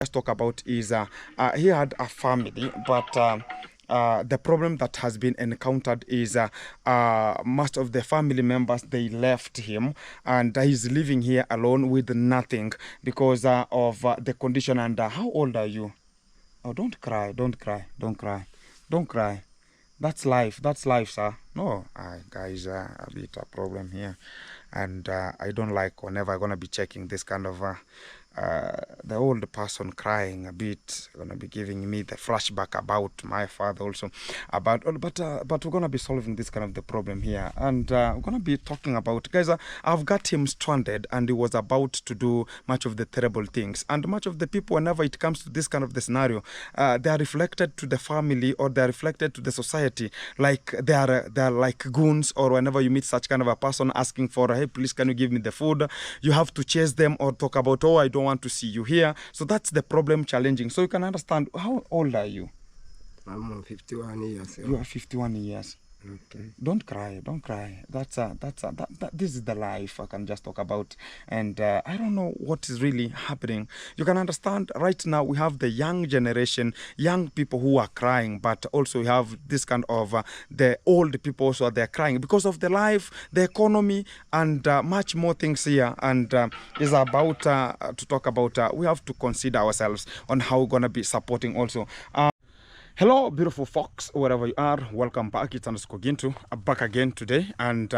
let's talk about is he had a family, but the problem that has been encountered is most of the family members, they left him, and he's living here alone with nothing because of the condition. And how old are you? Oh, don't cry, don't cry, don't cry, don't cry. That's life. That's life, sir. No, guys, a bit a problem here, and I don't like whenever I'm gonna be checking this kind of the old person crying a bit, gonna be giving me the flashback about my father also, but we're gonna be solving this kind of the problem here, and we're gonna be talking about, guys. I've got him stranded, and he was about to do much of the terrible things, and much of the people, whenever it comes to this kind of the scenario, they are reflected to the family, or they are reflected to the society, like they are like goons. Or whenever you meet such kind of a person asking for, hey, please, can you give me the food, you have to chase them or talk about, oh, I don't want to see you here. So that's the problem challenging. So you can understand. How old are you? I'm 51 years. You are 51 years. Okay. Don't cry, don't cry. This is the life I can just talk about. And I don't know what is really happening. You can understand, right now we have the young generation, young people who are crying, but also we have this kind of the old people also, they're crying because of the life, the economy, and much more things here. And is about to talk about, we have to consider ourselves on how we're going to be supporting also. Hello, beautiful folks, wherever you are. Welcome back. It's Underscore Gintu, back again today. And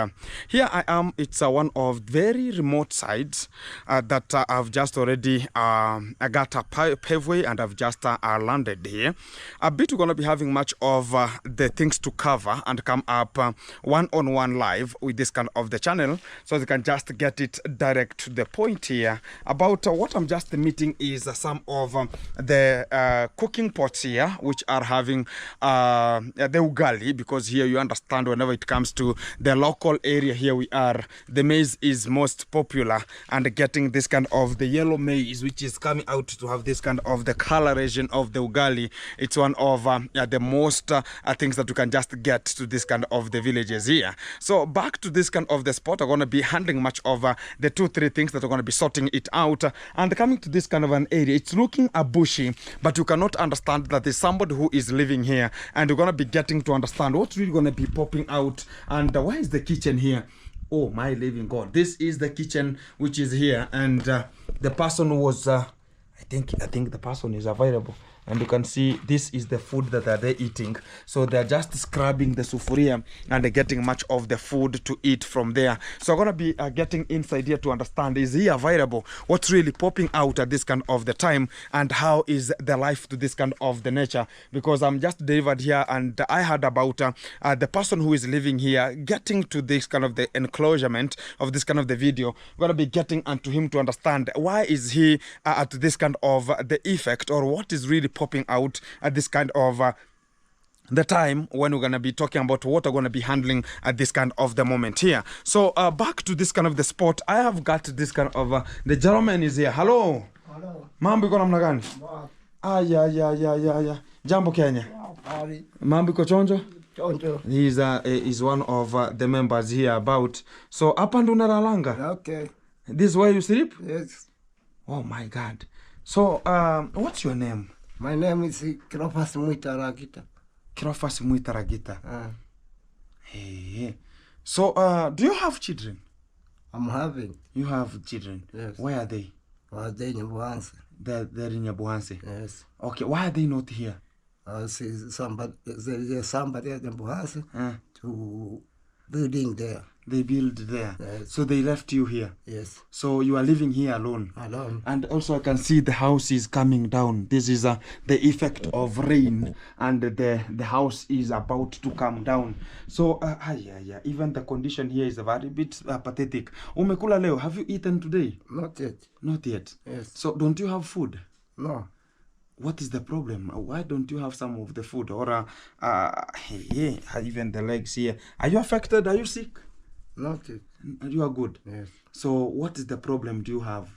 here I am. It's one of very remote sides that I've just already I got a paveway, and I've just landed here. A bit we're going to be having much of the things to cover and come up one-on-one live with this kind of the channel, so you can just get it direct to the point here. About what I'm just meeting is some of the cooking pots here, which are having the ugali, because here you understand, whenever it comes to the local area here we are, the maize is most popular, and getting this kind of the yellow maize, which is coming out to have this kind of the coloration of the ugali, it's one of the most things that you can just get to this kind of the villages here. So back to this kind of the spot, I'm going to be handling much of the 2-3 things that are going to be sorting it out, and coming to this kind of an area, it's looking a bushy, but you cannot understand that there's somebody who is living here, and we're going to be getting to understand what's really going to be popping out. And where is the kitchen here? Oh my living God, this is the kitchen which is here, and the person was I think the person is available, and you can see this is the food that they're eating. So they're just scrubbing the sufuria, and they're getting much of the food to eat from there. So I'm gonna be getting inside here to understand, is he available, what's really popping out at this kind of the time, and how is the life to this kind of the nature, because I'm just delivered here, and I heard about the person who is living here getting to this kind of the enclosement of this kind of the video. We're gonna be getting onto him to understand why is he at this kind of the effect, or what is really popping out at this kind of the time when we're going to be talking about what we're going to be handling at this kind of the moment here. So back to this kind of the spot, I have got this kind of the gentleman is here. Hello. Hello. Mambo iko namna gani? Ya jambo Kenya. Mambo iko chonjo? Chonjo. He's one of the members here about. So hapa ndo unalanga? Okay. This is where you sleep? Yes. Oh my God. So what's your name? My name is Cleophas Muitaragita. Cleophas Muitaragita. Hey. So do you have children? I'm having. You have children? Yes. Where are they? They're in Buhansi. They're in Nyabuhansi. Yes. Okay, why are they not here? See there's somebody at Buhansi to building there. They build there. Yes. So they left you here. Yes. So you are living here alone. Alone. And also I can see the house is coming down. This is the effect of rain, and the house is about to come down. So even the condition here is a very bit pathetic. Umekula leo? Have you eaten today? Not yet. Not yet. Yes. So don't you have food? No. What is the problem? Why don't you have some of the food? Or even the legs here. Are you affected? Are you sick? Not yet. You are good. Yes. So what is the problem do you have?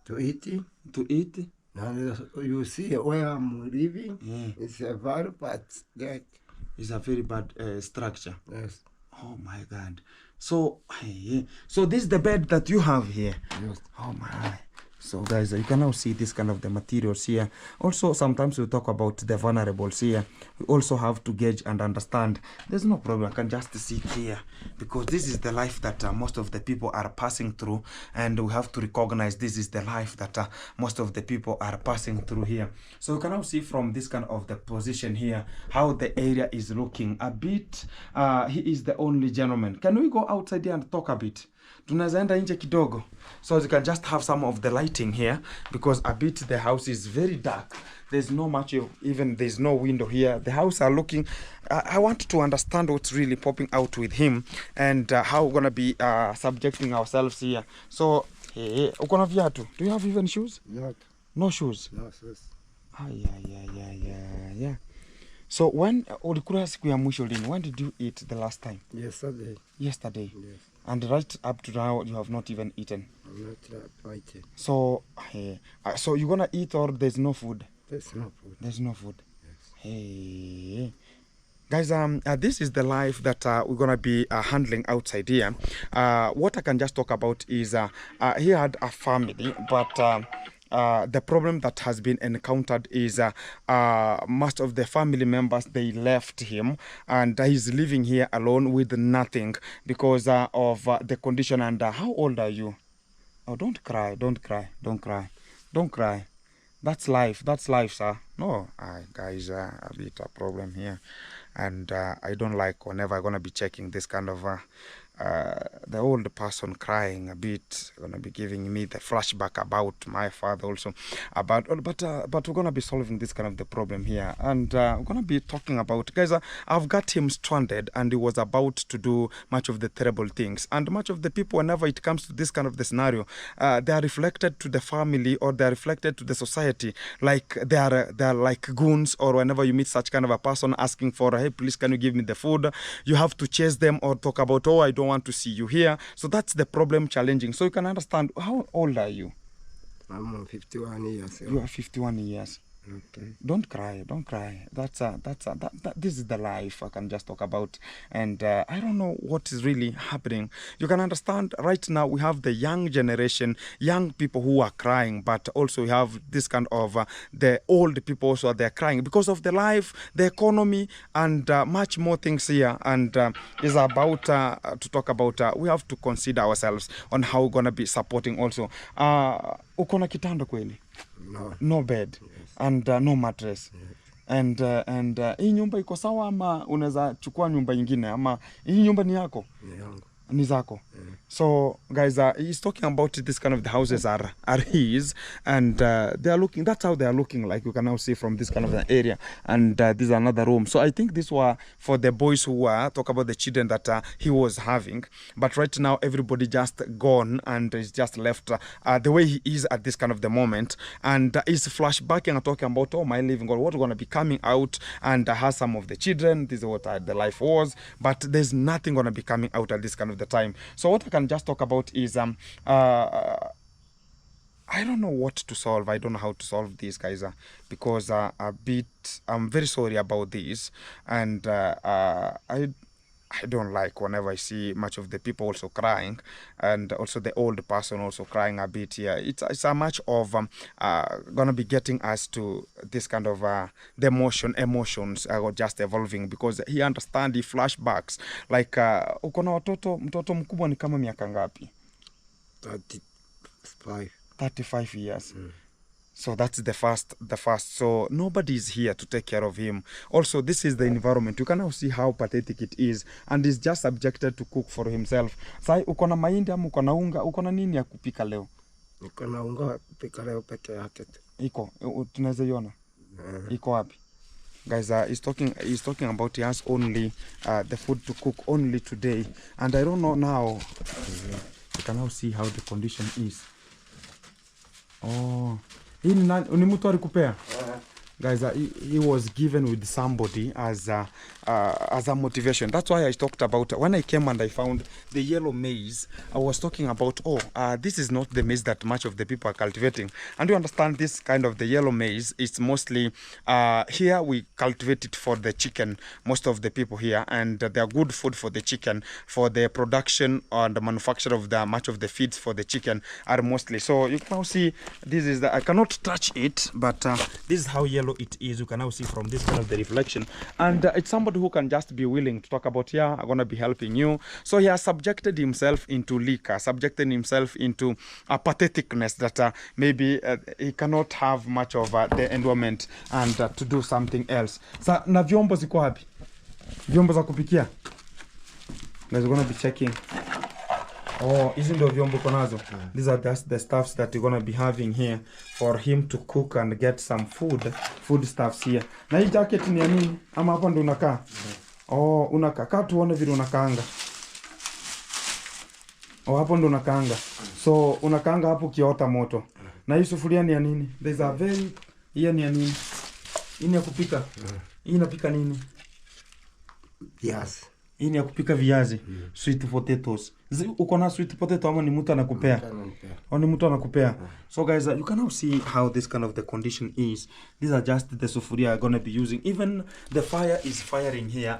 To eat. To eat? And you see where I'm living. Yeah. It's a very bad that. It's a very bad structure. Yes. Oh my God. So so this is the bed that you have here. Yes. Oh my. So guys, you can now see this kind of the materials here. Also, sometimes we talk about the vulnerables here. We also have to gauge and understand. There's no problem, I can just sit here because this is the life that most of the people are passing through, and we have to recognize this is the life that most of the people are passing through here. So you can now see from this kind of the position here how the area is looking a bit. He is the only gentleman. Can we go outside here and talk a bit? Tunaweza enda nje kidogo, so you can just have some of the lighting here because a bit the house is very dark. There's no much of, even there's no window here. The house are looking, I want to understand what's really popping out with him and how we're gonna be subjecting ourselves here. So uko na viatu? Do you have even shoes? No shoes. No shoes. Yeah. So when ulikula siku ya mwisho lini? When did you eat the last time? Yesterday. Yesterday. Yes. And right up to now you have not even eaten. I'm not eating. So so you're gonna eat or there's no food? There's no food. There's no food. Yes. Hey guys, this is the life that we're gonna be handling outside here. What I can just talk about is he had a family, but the problem that has been encountered is most of the family members, they left him and he's living here alone with nothing because of the condition. And how old are you? Oh, don't cry. That's life, sir. No, guys, a bit a problem here, and I don't like whenever I'm gonna be checking this kind of the old person crying a bit, gonna be giving me the flashback about my father also, but we're gonna be solving this kind of the problem here, and we're gonna be talking about, guys, I've got him stranded and he was about to do much of the terrible things, and much of the people, whenever it comes to this kind of the scenario, they are reflected to the family or they are reflected to the society like they are like goons, or whenever you meet such kind of a person asking for, hey, please can you give me the food, you have to chase them or talk about, oh, I don't want to see you here. So that's the problem, challenging. So you can understand. How old are you? I'm 51 years. You are 51 years. Okay. Don't cry. This is the life I can just talk about, and I don't know what is really happening. You can understand right now we have the young generation, young people who are crying, but also we have this kind of the old people also, they're crying because of the life, the economy, and much more things here. And is about to talk about. We have to consider ourselves on how we're gonna be supporting also. Uko na kitanda kweli? No bed. Yes. And no mattress. Yes. And hii nyumba iko sawa ama unaweza chukua nyumba nyingine, ama hii nyumba ni yako? Ni yangu. Ni zako? So guys, he's talking about this kind of the houses are his, and they are looking, that's how they are looking like. You can now see from this kind of the area, and this is another room. So I think this were for the boys who were talk about the children that he was having, but right now everybody just gone and is just left the way he is at this kind of the moment, and is flashbacking and talking about, oh, my living, or what's going to be coming out, and has some of the children, this is what the life was, but there's nothing going to be coming out at this kind of the time. So what I can just talk about is I don't know what to solve. I don't know how to solve this, guys, because I'm very sorry about this, and I don't like whenever I see much of the people also crying, and also the old person also crying a bit here. It's a much of gonna be getting us to this kind of the emotions are just evolving, because he understand the flashbacks like uko na mtoto mkubwa ni kama miaka ngapi? 35 years. So that's the first. So nobody is here to take care of him. Also, this is the environment. You can now see how pathetic it is, and he's just subjected to cook for himself. Sai, uko na mahindi ama uko na unga, uko na nini ya kupika leo? Niko na unga wa kupika leo peke yake tu. Iko, tunaweza iona? Iko wapi? Guys, he's talking about he has only the food to cook only today, and I don't know now. You can now see how the condition is. Oh. Hii ni mtu alikupea? Guys, he was given with somebody as a motivation. That's why I talked about when I came and I found the yellow maize. I was talking about, this is not the maize that much of the people are cultivating. And you understand this kind of the yellow maize, it's mostly here we cultivate it for the chicken, most of the people here, and they are good food for the chicken, for the production and the manufacture of the much of the feeds for the chicken are mostly. So you can now see this is I cannot touch it, but this is how yellow it is. You can now see from this kind of the reflection, and it's somebody who can just be willing to talk about, yeah, I'm gonna be helping you. So he has subjected himself into liquor, subjected himself into a patheticness that maybe he cannot have much of the environment and to do something else. Sa na vyombo ziko wapi? Vyombo za kupikia? Guys, we're gonna be checking. Oh, hizi ndio vyombo uko nazo. These are just the stuffs that you're gonna be having here for him to cook and get some food stuffs here. Na hii jacket ni ya nini? Ama hapa ndo unakaa? Oh, unakaa. Kaa tuone vile unakaanga. Oh, hapo ndo unakaanga. So unakaanga hapo kiota moto. Na hii sufuria ni ya nini? There's a very hii ni ya nini? Hii ni ya kupika. Hii inapika nini? Viazi. Hii ni ya kupika viazi. Sweet potatoes. Uko na sweet potato ama ni mtu anakupea? Au ni mtu anakupea? So guys, you can now see how this kind of the condition is. These are just the sufuria I'm gonna be using. Even the fire is firing here.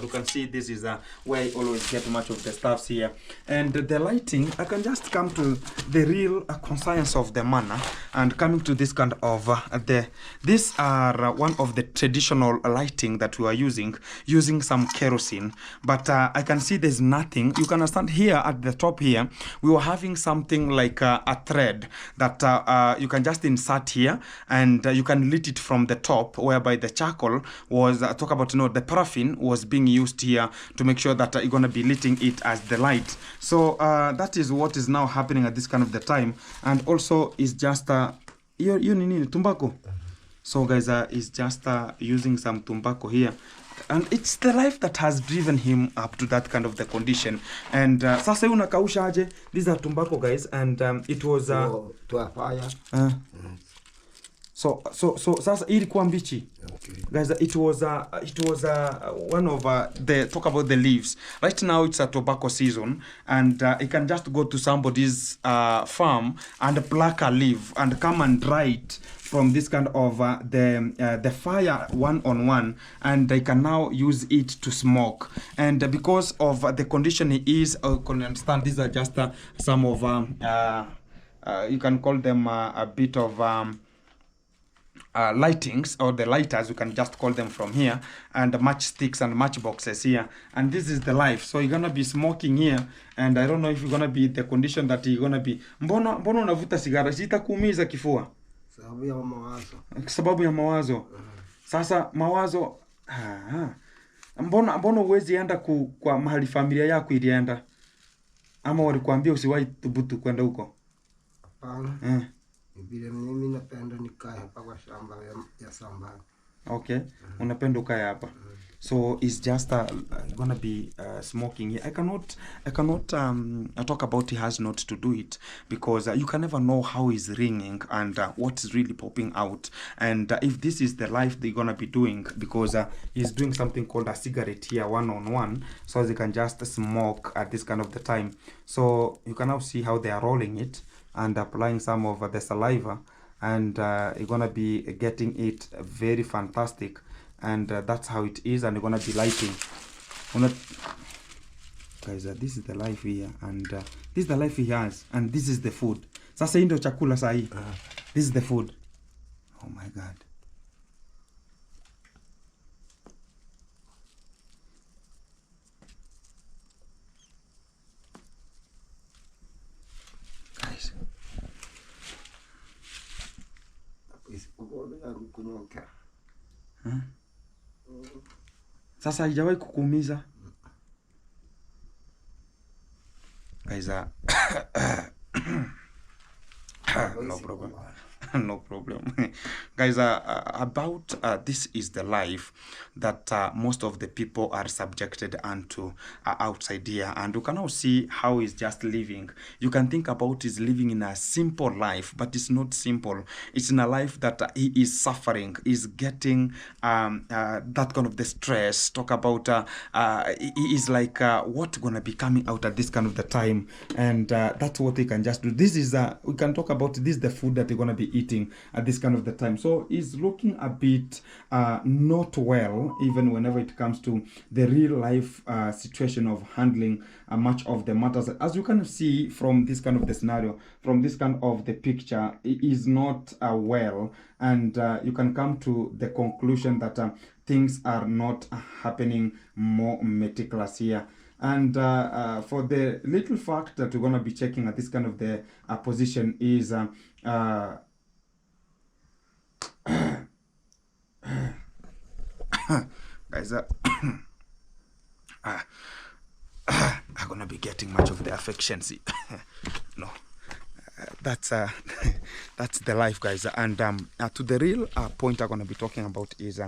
You can see this is where I always get much of the stuffs here. And the lighting, I can just come to the real conscience of the manner and coming to this kind of these are one of the traditional lighting that we are using some kerosene. But I can see there's nothing. You can understand here at the top here, we were having something like a thread that you can just insert here, and you can lit it from the top, whereby the charcoal was talk about, the paraffin was being used here to make sure that you're going to be lighting it as the light. So that is what is now happening at this kind of the time. And also is just you need tobacco. So guys, is just using some tobacco here. And it's the life that has driven him up to that kind of the condition. And sasa hivi unakausha aje? These are tobacco, guys, and it was to a fire. So sasa ilikuwa mbichi. Okay. Guys, it was one of the talk about the leaves. Right now it's a tobacco season, and you can just go to somebody's farm and pluck a leaf and come and dry it from this kind of the fire one-on-one, and they can now use it to smoke. And because of the condition he is, you can understand these are just some of you can call them a bit of lightings, or the lighters, you can just call them from here, and matchsticks and matchboxes here. And this is the life. So you're gonna be smoking here, and I don't know if you're gonna be the condition that you're gonna be. Mbona unavuta sigara? Sitakuumiza kifua? Sababu ya mawazo. Sababu ya mawazo. Sasa mawazo, mbona uwezi enda kwa mahali familia yako ilienda? Ama walikuambia usiwahi thubutu kwenda huko? Hapana. Vile mimi napenda nikae hapa kwa shamba ya sambani. Okay. Unapenda ukae hapa. So it's just gonna be smoking here. I cannot talk about he has not to do it, because you can never know how he's ringing and what is really popping out, and if this is the life they're gonna be doing, because he's doing something called a cigarette here one-on-one, so they can just smoke at this kind of the time. So you can now see how they are rolling it and applying some of the saliva, and you're gonna be getting it very fantastic. And that's how it is, and you're gonna be lighting. Guys, this is the life here, and this is the life he has, and this is the food. Sasa hii ndio chakula sahi. This is the food. Oh my God. Guys. Sasa haijawahi kukuumiza? Guys, no problem. No problem. Guys, about this is the life that most of the people are subjected unto outside here. And you can now see how he's just living. You can think about he's living in a simple life, but it's not simple. It's in a life that he is suffering, is getting that kind of the stress. Talk about he is like what gonna be coming out at this kind of the time. And that's what he can just do. This is we can talk about this, the food that they're gonna be eating at this kind of the time. So he's looking a bit not well, even whenever it comes to the real life situation of handling much of the matters. As you can see from this kind of the scenario, from this kind of the picture, it is not well, and you can come to the conclusion that things are not happening more meticulous here. And for the little fact that we're going to be checking at this kind of the position is guys, are going to be getting much of the affection. See, no. That's that's the life, guys. And to the real point I'm going to be talking about is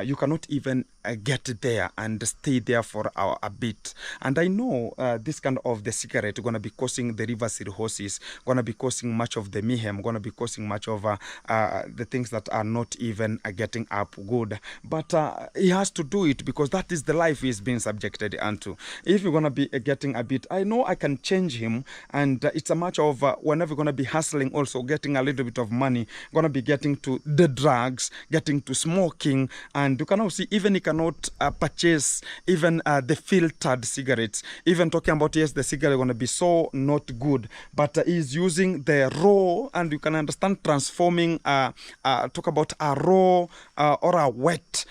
you cannot even get there and stay there for a bit. And I know this kind of the cigarette going to be causing the river cirrhosis, going to be causing much of the mayhem, going to be causing much of the things that are not even getting up good. But he has to do it because that is the life he's being subjected unto. If you're going to be getting a bit, I know I can change him, and it's a matter of whenever you're going to be hustling, also getting a little bit of money, going to be getting to the drugs, getting to smoking, and you can now see even he cannot purchase even the filtered cigarettes. Even talking about, yes, the cigarette going to be so not good, but he's using the raw, and you can understand transforming talk about a raw or a wet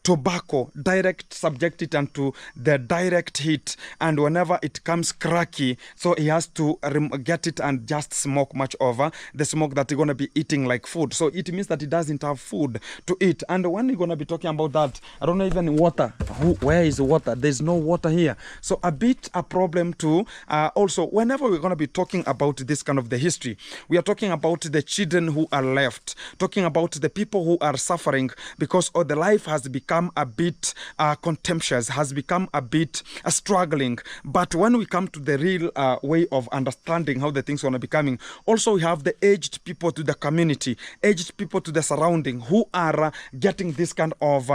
tobacco, direct subject it unto the direct heat, and whenever it comes cracky, so he has to get it and just smoke much over the smoke that he's going to be eating like food. So it means that he doesn't have food to eat. And when you're going to be talking about that, I don't know even water. Where is water? There's no water here. So a bit a problem too. Also, whenever we're going to be talking about this kind of the history, we are talking about the children who are left, talking about the people who are suffering because the life has become a bit contemptuous, has become a bit struggling. But when we come to the real way of understanding how the things are going to be coming, also we have the aged people to the community, aged people to the surrounding who are getting this kind of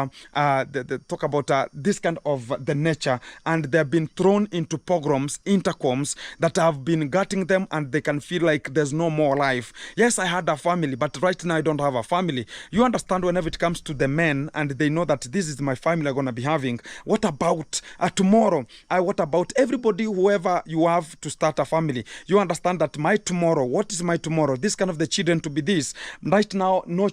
talk about this kind of the nature, and they've been thrown into pogroms, intercoms that have been gutting them, and they can feel like there's no more life. Yes, I had a family, but right now I don't have a family. You understand, whenever it comes to the men and they know that this is my family I'm going to be having, what about tomorrow? What about everybody, whoever you have to start a family? You understand that my tomorrow, what is my tomorrow? This kind of the children to be this. Right now, no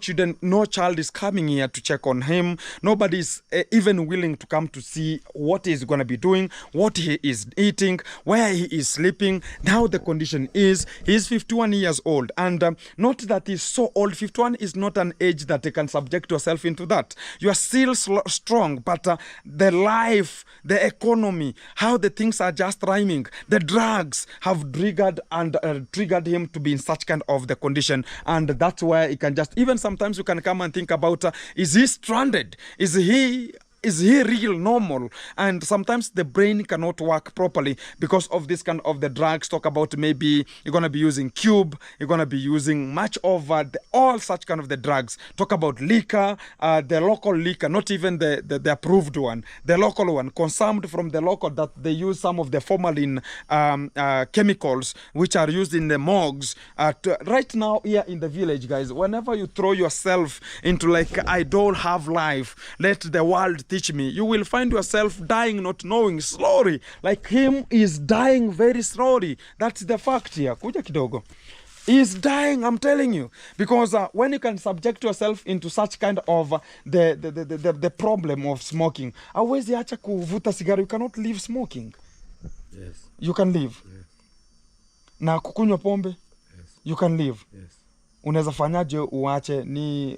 child is coming here to check on him. Nobody is even willing to come to see what he's going to be doing, what he is eating, where he is sleeping, how the condition is. He's 51 years old, and not that he's so old. 51 is not an age that you can subject yourself into that. You are still strong, but the life, the economy, how the things are just rhyming, the drugs have triggered him to be in such kind of the condition. And that's where he can just, even sometimes you can come and think about, is he stranded? Is he real normal? And sometimes the brain cannot work properly because of this kind of the drugs. Talk about maybe you're going to be using cube, you're going to be using much of all such kind of the drugs. Talk about liquor, the local liquor, not even the approved one, the local one, consumed from the local, that they use some of the formalin chemicals which are used in the morgues. Right now here in the village, guys, whenever you throw yourself into like, I don't have life, let the world teach me, you will find yourself dying not knowing, slowly. Like him is dying very slowly. That's the fact here. Kuja kidogo. He's dying, I'm telling you. Because when you can subject yourself into such kind of the problem of smoking, hawezi acha kuvuta sigara, you cannot leave smoking. Yes. You can leave. Yes. Na kukunywa pombe? Yes. You can leave. Yes. Unaweza fanyaje uache? Ni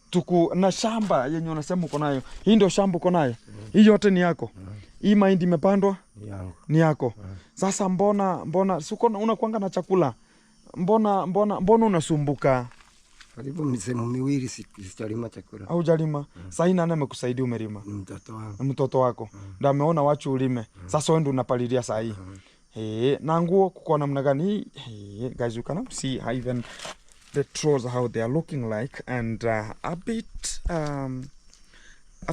tuku na shamba yenye unasema uko nayo. Hii ndio shamba uko nayo. Hii yote ni yako. Hii mahindi imepandwa? Ni yako. Sasa mbona siko unakuanga na chakula? mbona unasumbuka? Karibu misimu miwili sijalima chakula. Au jalima? Sasa nani amekusaidia umelima? Ni mtoto wangu. Mtoto wako. Ndio ameona wacha ulime. Sasa wewe ndio unapalilia saa hii. Na nguo kuko namna gani? Guys, you can see how even the trousers how they are looking like, and a bit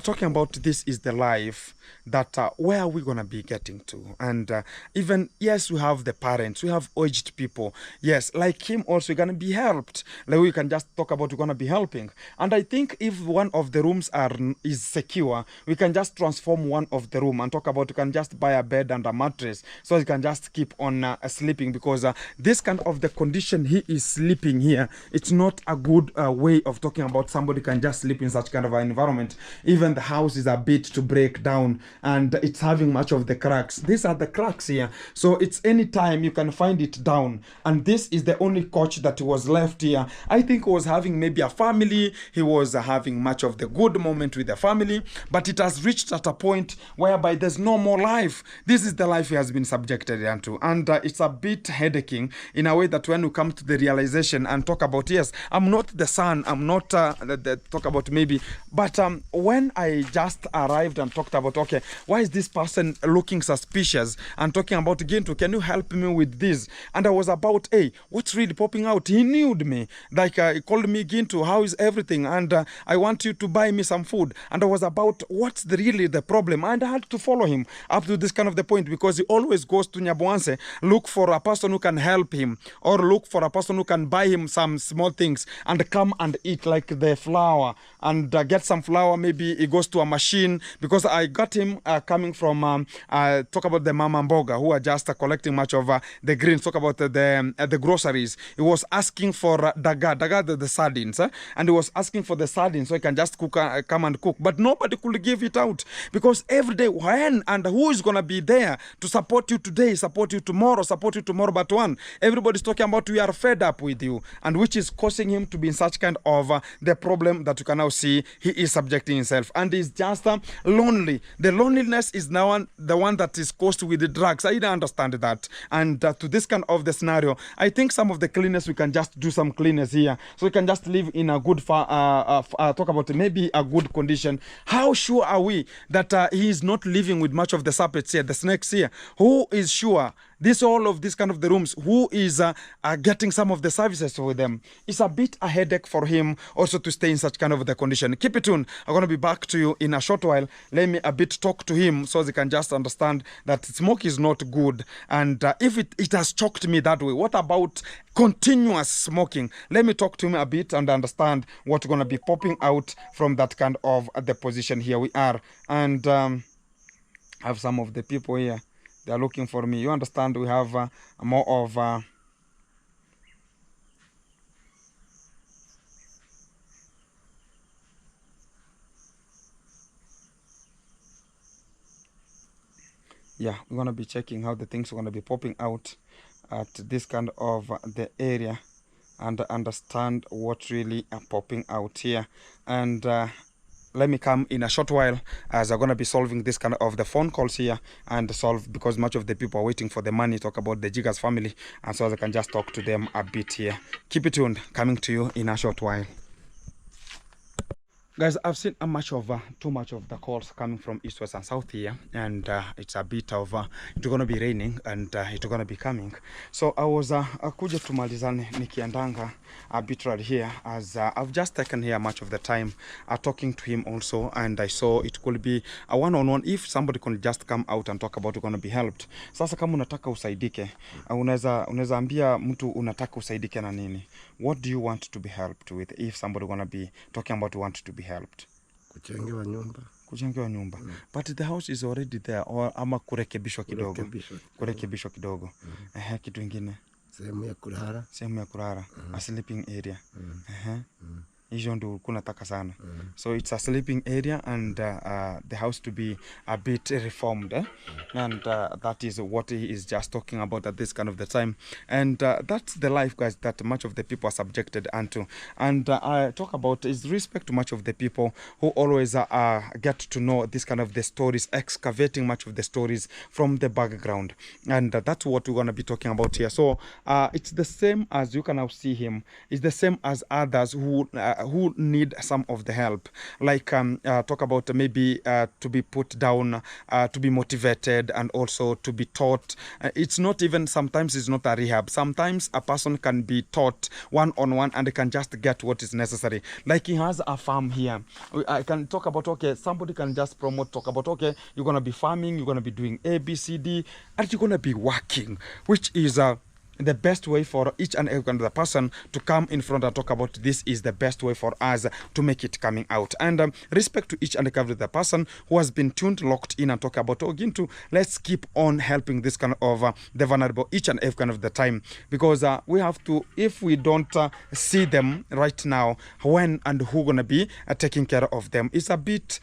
talking about this is the life that where are we gonna be getting to, and even yes, we have the parents, we have aged people, yes, like him also gonna be helped, like we can just talk about we're gonna be helping. And I think if one of the rooms is secure, we can just transform one of the room and talk about, you can just buy a bed and a mattress so you can just keep on sleeping, because this kind of the condition he is sleeping here, it's not a good way of talking about somebody can just sleep in such kind of an environment. Even the house is a bit to break down and it's having much of the cracks. These are the cracks here, so it's any time you can find it down. And this is the only couch that was left here. I think he was having maybe a family, he was having much of the good moment with the family, but it has reached at a point whereby there's no more life. This is the life he has been subjected into, and it's a bit headaching in a way that when you come to the realization and talk about, yes, I'm not the son, I'm not talk about maybe, but when I just arrived and talked about, okay, why is this person looking suspicious, and talking about, Gintu, can you help me with this? And I was about, hey, what's really popping out? He knew me, like he called me, Gintu, how is everything? And I want you to buy me some food. And I was about, what's really the problem? And I had to follow him up to this kind of the point, because he always goes to Nyaboanse, look for a person who can help him, or look for a person who can buy him some small things and come and eat, like the flour, and get some flour. Maybe he goes to a machine, because I got him coming from talk about the Mama Mboga, who are just collecting much of the greens, talk about the groceries. He was asking for daga the sardines, and he was asking for the sardines so he can just cook, come and cook, but nobody could give it out, because every day when and who is gonna be there to support you today, support you tomorrow, but one, everybody's talking about, we are fed up with you, and which is causing him to be in such kind of the problem that you can now see he is subjecting himself, and is just lonely. The loneliness is now the one that is caused with the drugs. I don't understand that. And to this kind of the scenario, I think some of the cleaners, we can just do some cleaners here, so we can just live in a good talk about maybe a good condition. How sure are we that he is not living with much of the serpents here, the snakes here? Who is sure? All of this kind of the rooms, who is getting some of the services with them? It's a bit a headache for him also to stay in such kind of the condition. Keep it tuned. I'm going to be back to you in a short while. Let me a bit talk to him so they can just understand that smoke is not good. And if it has choked me that way, what about continuous smoking? Let me talk to him a bit and understand what's going to be popping out from that kind of the position here we are. And I have some of the people here. They are looking for me. You understand, we have more of... yeah, we're going to be checking how the things are going to be popping out at this kind of the area, and understand what really are popping out here. And let me come in a short while, as I'm going to be solving this kind of the phone calls here, and solve, because much of the people are waiting for the money, talk about the Jigas family, and so I can just talk to them a bit here. Keep it tuned, coming to you in a short while. Guys, I've seen too much of the calls coming from east, west, and south here, and it's a bit of it's gonna be raining, and it's gonna be coming. So I was kuja tumalizane nikiandanga arbitrary here, as I've just taken here much of the time talking to him also, and I saw it could be a one-on-one if somebody can just come out and talk about you're gonna be helped. Sasa kama unataka usaidike, unaweza ambia mtu unataka usaidike na nini? What do you want to be helped with if somebody gonna be talking about you want to be helped? Kujengewa nyumba. But the house is already there, or ama kurekebishwa kidogo. Kurekebishwa kidogo. Kitu kingine. Sehemu ya kulala. A sleeping area. hizo ndo kunataka sana. So it's a sleeping area, and the house to be a bit reformed, and that is what he is just talking about at this kind of the time. And that's the life, guys, that much of the people are subjected unto. And I talk about is respect to much of the people who always get to know this kind of the stories, excavating much of the stories from the background. And that's what we're going to be talking about here. So it's the same as you can now see him. It's the same as others who need some of the help, like talk about maybe to be put down, to be motivated, and also to be taught. It's not even, sometimes it's not a rehab. Sometimes a person can be taught one-on-one and can just get what is necessary. Like he has a farm here. I can talk about, okay, somebody can just promote, talk about, okay, you're going to be farming, you're going to be doing A, B, C, D, and you're going to be working, which is the best way for each and every other person to come in front and talk about this is the best way for us to make it coming out. And respect to each and every other person who has been tuned, locked in, and talk about Ogintu. Let's keep on helping this kind of the vulnerable each and every kind of the time, because we have to, if we don't see them right now, when and who gonna be taking care of them, it's a bit.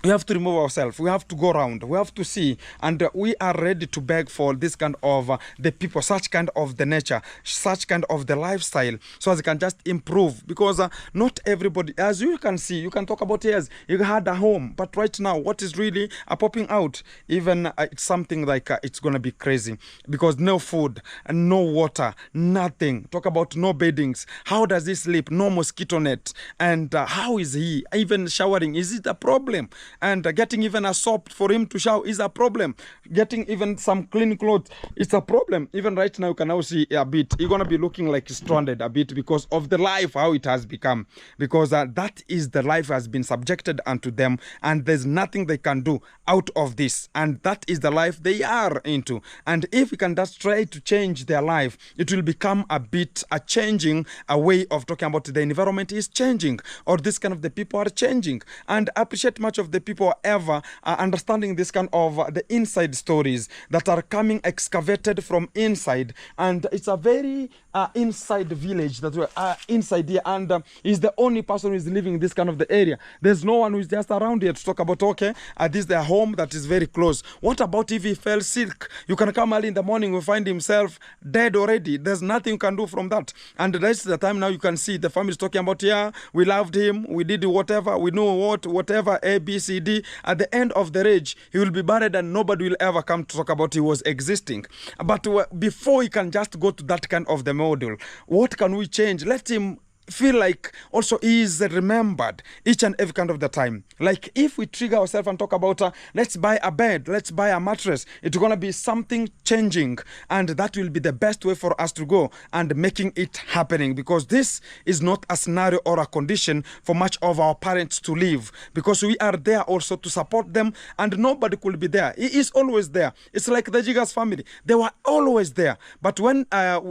We have to remove ourselves. We have to go around. We have to see. And we are ready to beg for this kind of the people, such kind of the nature, such kind of the lifestyle, so as it can just improve. Because not everybody, as you can see, you can talk about, yes, you had a home. But right now, what is really popping out, even it's something like it's going to be crazy. Because no food, no water, nothing. Talk about no beddings. How does he sleep? No mosquito net. And how is he? Even showering, is it a problem? And getting even a soap for him to shower is a problem. Getting even some clean clothes, it's a problem. Even right now, you can now see a bit. You're going to be looking like stranded a bit because of the life, how it has become. Because that is the life has been subjected unto them. And there's nothing they can do out of this. And that is the life they are into. And if we can just try to change their life, it will become a bit a changing a way of talking about the environment is changing. Or this kind of the people are changing. And I appreciate much of the people ever understanding this kind of the inside stories that are coming excavated from inside, and it's a very inside village that we're inside here, and is the only person who is living in this kind of the area. There's no one who is just around here to talk about, okay, this is their home that is very close. What about if he fell sick? You can come early in the morning, will find himself dead already. There's nothing you can do from that. And that's the time now you can see the family is talking about, yeah, we loved him, we did whatever, we know whatever, A, B, C, D. At the end of the rage, he will be buried and nobody will ever come to talk about he was existing. But before he can just go to that kind of the model, what can we change? Let him feel like also he is remembered each and every kind of the time. Like if we trigger ourselves and talk about let's buy a bed, let's buy a mattress, it's gonna be something changing, and that will be the best way for us to go and making it happening, because this is not a scenario or a condition for much of our parents to live, because we are there also to support them, and nobody could be there. He is always there. It's like the Jigas family, they were always there. But when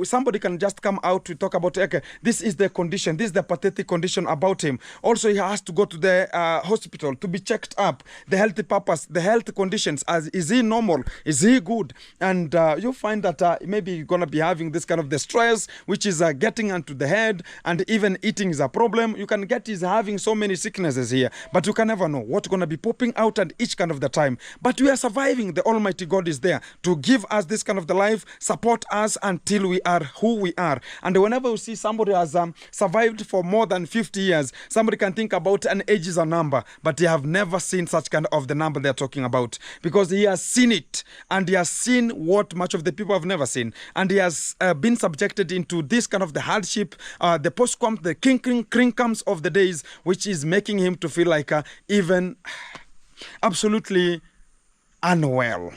somebody can just come out to talk about, okay, this is the condition, this is the pathetic condition about him. Also, he has to go to the hospital to be checked up, the healthy purpose, the health conditions. As is he normal? Is he good? And you find that maybe you're gonna be having this kind of the stress, which is getting into the head, and even eating is a problem. You can get is having so many sicknesses here, but you can never know what's gonna be popping out at each kind of the time. But we are surviving. The Almighty God is there to give us this kind of the life, support us until we are who we are. And whenever you see somebody has survived for more than 50 years, somebody can think about an age is a number, but they have never seen such kind of the number they're talking about, because he has seen it, and he has seen what much of the people have never seen, and he has been subjected into this kind of the hardship, the post-quam, the crinkums of the days, which is making him to feel like even absolutely unwell.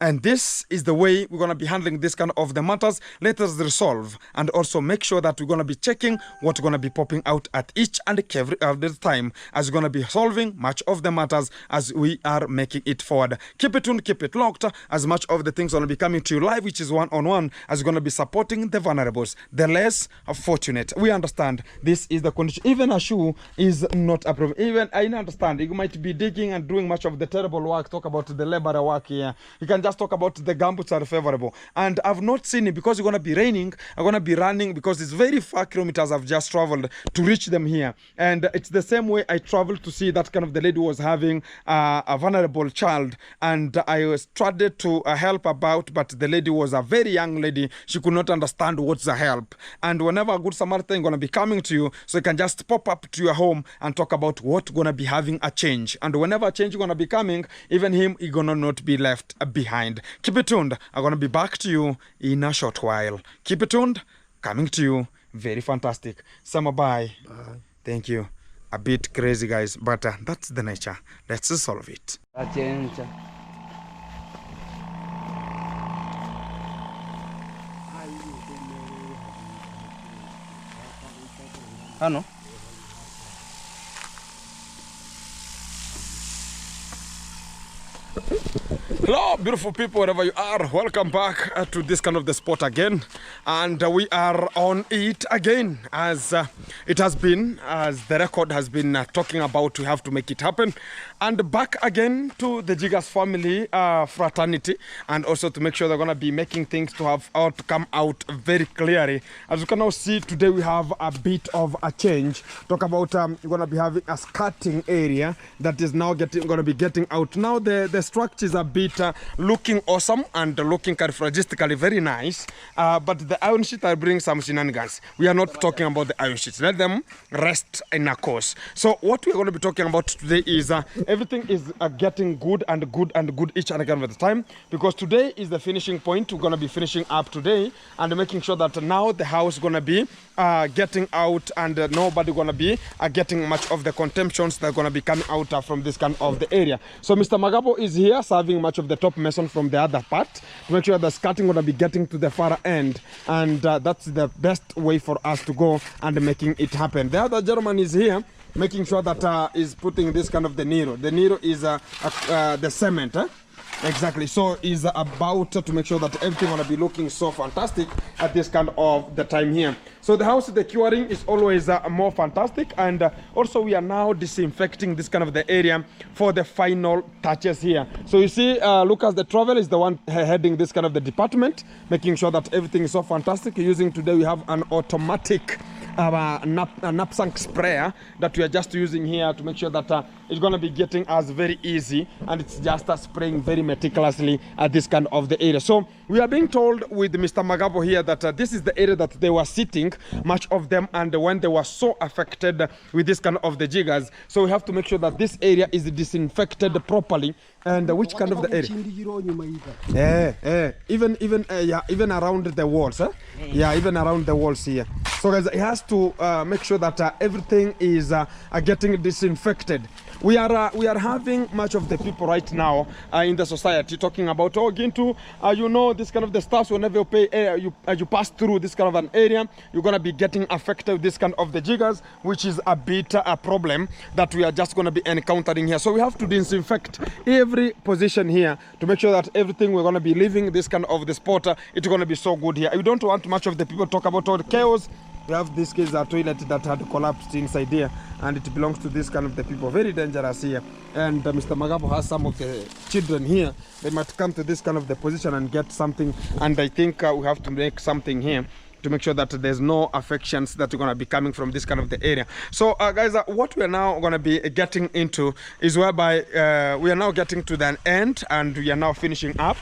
And this is the way we're going to be handling this kind of the matters. Let us resolve and also make sure that we're going to be checking what's going to be popping out at each and every other time, as we're going to be solving much of the matters as we are making it forward. Keep it tuned, keep it locked, as much of the things going to be coming to you live, which is one-on-one, as we're going to be supporting the vulnerables, the less fortunate. We understand this is the condition. Even a shoe is not approved. Even I understand you might be digging and doing much of the terrible work. Talk about the laborer work here. You can just just talk about the gumboots are favorable. And I've not seen it because it's going to be raining. I'm going to be running because it's very far kilometers I've just traveled to reach them here. And it's the same way I traveled to see that kind of the lady was having a vulnerable child. And I was tried to help about, but the lady was a very young lady. She could not understand what's the help. And whenever a good Samaritan is going to be coming to you, so you can just pop up to your home and talk about what's going to be having a change. And whenever a change is going to be coming, even him is going to not be left behind. Keep it tuned. I'm going to be back to you in a short while. Keep it tuned. Coming to you. Very fantastic. Summer, bye. Bye. Thank you. A bit crazy, guys, but that's the nature. Let's solve it. Ano? Hello, beautiful people, wherever you are. Welcome back to this kind of the spot again. And we are on it again, as it has been, as the record has been talking about. We have to make it happen. And back again to the Jigas family fraternity, and also to make sure they're going to be making things to have come out very clearly. As you can now see, today we have a bit of a change. Talk about we're going to be having a skirting area that is now going to be getting out. Now the structure is a bit looking awesome and looking kind of logistically very nice, but the iron sheet are bringing some shenanigans. We are not talking about the iron sheets. Let them rest in a course. So what we're going to be talking about today is everything is getting good and good and good each and again at the time, because today is the finishing point. We're going to be finishing up today and making sure that now the house is going to be getting out, and nobody going to be getting much of the contentions that are going to be coming out from this kind of the area. So Mr. Magabo is here serving much of the top mason from the other part to make sure the skirting going to be getting to the far end, and that's the best way for us to go and making it happen. The other gentleman is here making sure that is putting this kind of the Nero. The Nero is the cement. Exactly. So is about to make sure that everything gonna be looking so fantastic at this kind of the time here. So the house, the curing is always more fantastic, and also we are now disinfecting this kind of the area for the final touches here. So you see, Lucas the Travel is the one heading this kind of the department, making sure that everything is so fantastic. Using today we have an automatic knapsack sprayer that we are just using here to make sure that it's going to be getting us very easy, and it's just spraying very meticulously at this kind of the area. So we are being told with Mr. Magabo here that this is the area that they were sitting, much of them, and when they were so affected with this kind of the jiggers. So we have to make sure that this area is disinfected properly. And which kind of the area? Even around the walls, yeah, even around the walls here. So guys, it has to make sure that everything is getting disinfected. We are having much of the people right now in the society talking about, oh, Gintu, you know, this kind of the stuff. Whenever you pay, you pass through this kind of an area, you're gonna be getting affected with this kind of the jiggers, which is a bit a problem that we are just gonna be encountering here. So we have to disinfect every position here to make sure that everything we're gonna be leaving this kind of the spot, it's gonna be so good here. We don't want much of the people talk about all the chaos. We have this case, a toilet that had collapsed inside here, and it belongs to this kind of the people. Very dangerous here. And Mr. Magabo has some of the children here. They might come to this kind of the position and get something. And I think we have to make something here to make sure that there's no affections that are going to be coming from this kind of the area. So guys, what we are now going to be getting into is whereby we are now getting to the end, and we are now finishing up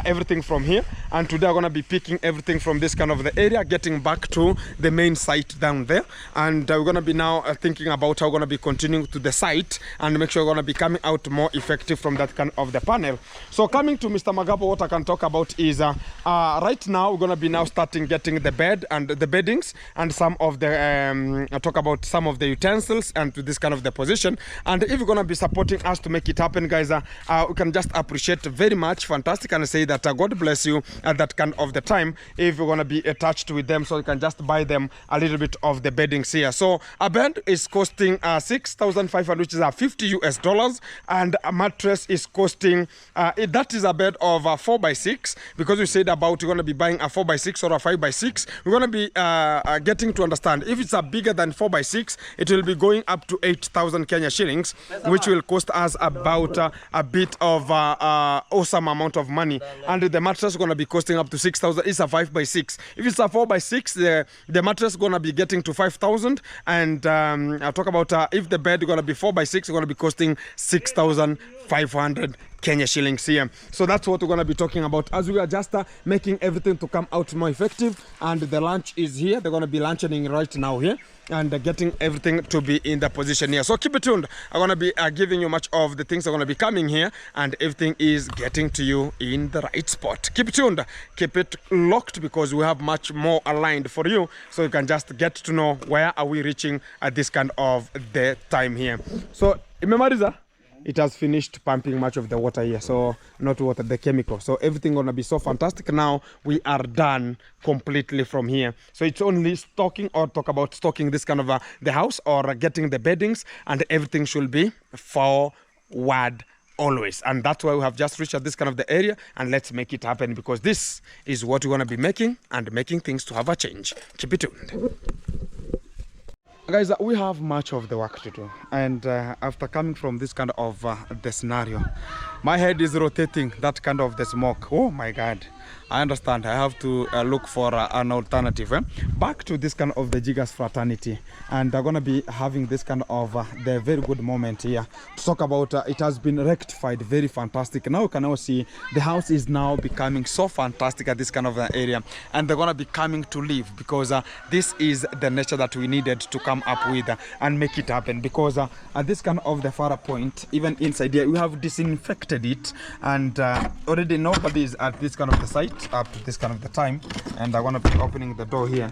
everything from here. And today I'm going to be picking everything from this kind of the area, getting back to the main site down there. And we're going to be now thinking about how we're going to be continuing to the site and make sure we're going to be coming out more effective from that kind of the panel. So coming to Mr. Magabo, what I can talk about is right now we're going to be now starting getting the bed and the beddings and some of the I talk about some of the utensils and to this kind of the position. And if you're going to be supporting us to make it happen, guys, we can just appreciate very much, fantastic, and say that God bless you at that kind of the time if you're going to be attached with them, so you can just buy them a little bit of the beddings here. So a bed is costing 6,500, which is $50 US, and a mattress is costing that is a bed of 4x6, because we said about you're going to be buying a 4x6 or a 5x6. We're going to be getting to understand if it's a bigger than 4x6, it will be going up to 8,000 Kenya shillings, which will cost us about a bit of awesome amount of money and the mattress is going to be costing up to 6,000. It's a 5x6. If it's a 4x6, the mattress is going to be getting to 5,000. And I'll talk about if the bed is going to be 4x6, it's going to be costing 6,500 Kenya shillings here. So that's what we're going to be talking about as we are just making everything to come out more effective. And the lunch is here. They're going to be lunching right now here and getting everything to be in the position here. So keep it tuned. I'm going to be giving you much of the things that are going to be coming here, and everything is getting to you in the right spot. Keep it tuned. Keep it locked, because we have much more aligned for you, so you can just get to know where are we reaching at this kind of the time here. So imemaliza, it has finished pumping much of the water here, so not water, the chemical. So everything gonna be so fantastic. Now we are done completely from here. So it's only stocking, or talk about stocking this kind of the house, or getting the beddings, and everything should be forward always. And that's why we have just reached this kind of the area, and let's make it happen, because this is what we're gonna be making, and making things to have a change. Keep it tuned. Guys, we have much of the work to do, and after coming from this kind of the scenario, my head is rotating, that kind of the smoke. Oh my God, I understand. I have to look for an alternative. Back to this kind of the Jigas fraternity, and I'm gonna be having this kind of the very good moment here to talk about. It has been rectified, very fantastic. Now you can now see the house is now becoming so fantastic at this kind of area, and they're gonna be coming to live, because this is the nature that we needed to come up with and make it happen. Because at this kind of the far point, even inside here, we have disinfected it, and already nobody is at this kind of the site up to this kind of the time. And I want to be opening the door here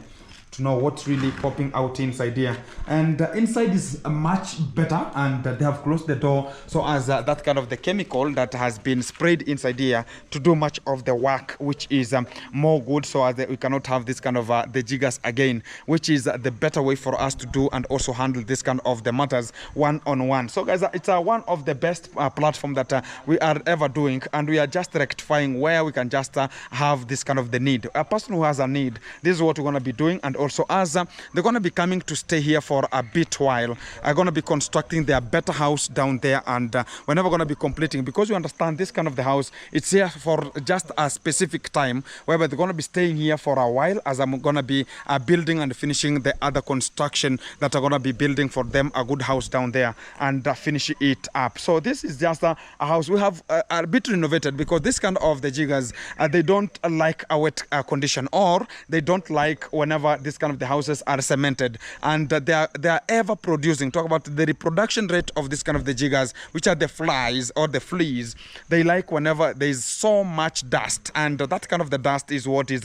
to know what's really popping out inside here. And inside is much better, and they have closed the door so as that kind of the chemical that has been sprayed inside here to do much of the work, which is more good, so as we cannot have this kind of the Jigas again, which is the better way for us to do and also handle this kind of the matters one-on-one. So guys, it's one of the best platform that we are ever doing, and we are just rectifying where we can just have this kind of the need. A person who has a need, this is what we're going to be doing. And also, as they're going to be coming to stay here for a bit while, I'm going to be constructing their better house down there, and we're never going to be completing, because you understand this kind of the house, it's here for just a specific time, whereby they're going to be staying here for a while, as I'm going to be building and finishing the other construction that are going to be building for them a good house down there, and finish it up. So this is just a house we have a bit renovated, because this kind of the Jigas, they don't like a wet condition, or they don't like whenever this kind of the houses are cemented, and they are ever producing. Talk about the reproduction rate of this kind of the Jigas, which are the flies or the fleas. They like whenever there is so much dust, and that kind of the dust is what is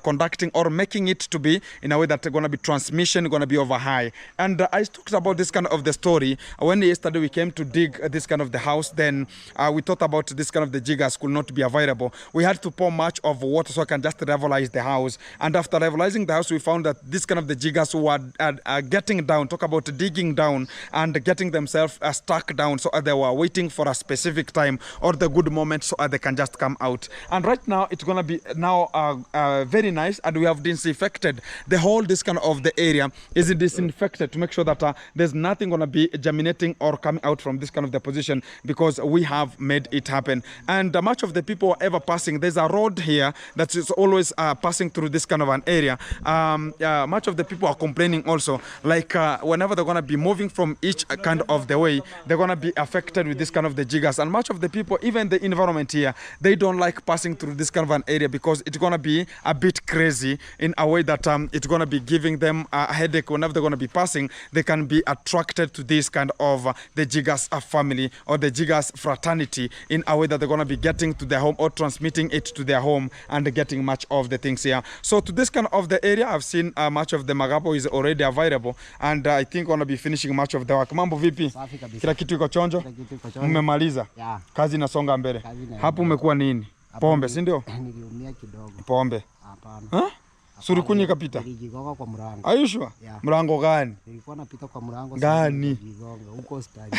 conducting or making it to be in a way that going to be transmission going to be over high. And I talked about this kind of the story when yesterday we came to dig this kind of the house. Then we thought about this kind of the Jigas could not be available. We had to pour much of water so I can just levelize the house, and after levelizing the house, we found that this kind of the Jigas who are getting down, talk about digging down and getting themselves stuck down, so they were waiting for a specific time or the good moment so they can just come out. And right now it's gonna be now very nice, and we have disinfected the whole this kind of the area is disinfected to make sure that there's nothing gonna be germinating or coming out from this kind of the position, because we have made it happen. And much of the people are ever passing, there's a road here that is always passing through this kind of an area. Much of the people are complaining also, like whenever they're going to be moving from each kind of the way, they're going to be affected with this kind of the Jigas. And much of the people, even the environment here, they don't like passing through this kind of an area, because it's going to be a bit crazy in a way that it's going to be giving them a headache. Whenever they're going to be passing, they can be attracted to this kind of the Jigas family or the Jigas fraternity in a way that they're going to be getting to their home or transmitting it to their home and getting much of the things here. So to this kind of the area, I've seen much of the Magapo is already available, and I think gonna be finishing much of the work. Mambo vipi? Safi kabisa. Kila kitu iko chonjo? Mmemaliza? Yeah. Kazi inasonga mbele. Hapo umekuwa nini? Pombe, si ndio? Niliumia kidogo. Pombe. Hapana. Huh? Surikunya kapita. Nilijigonga kwa mlango. Are you sure? Yeah. Mlango gani? Nilikuwa napita kwa mlango gani? Nilijigonga huko stadi.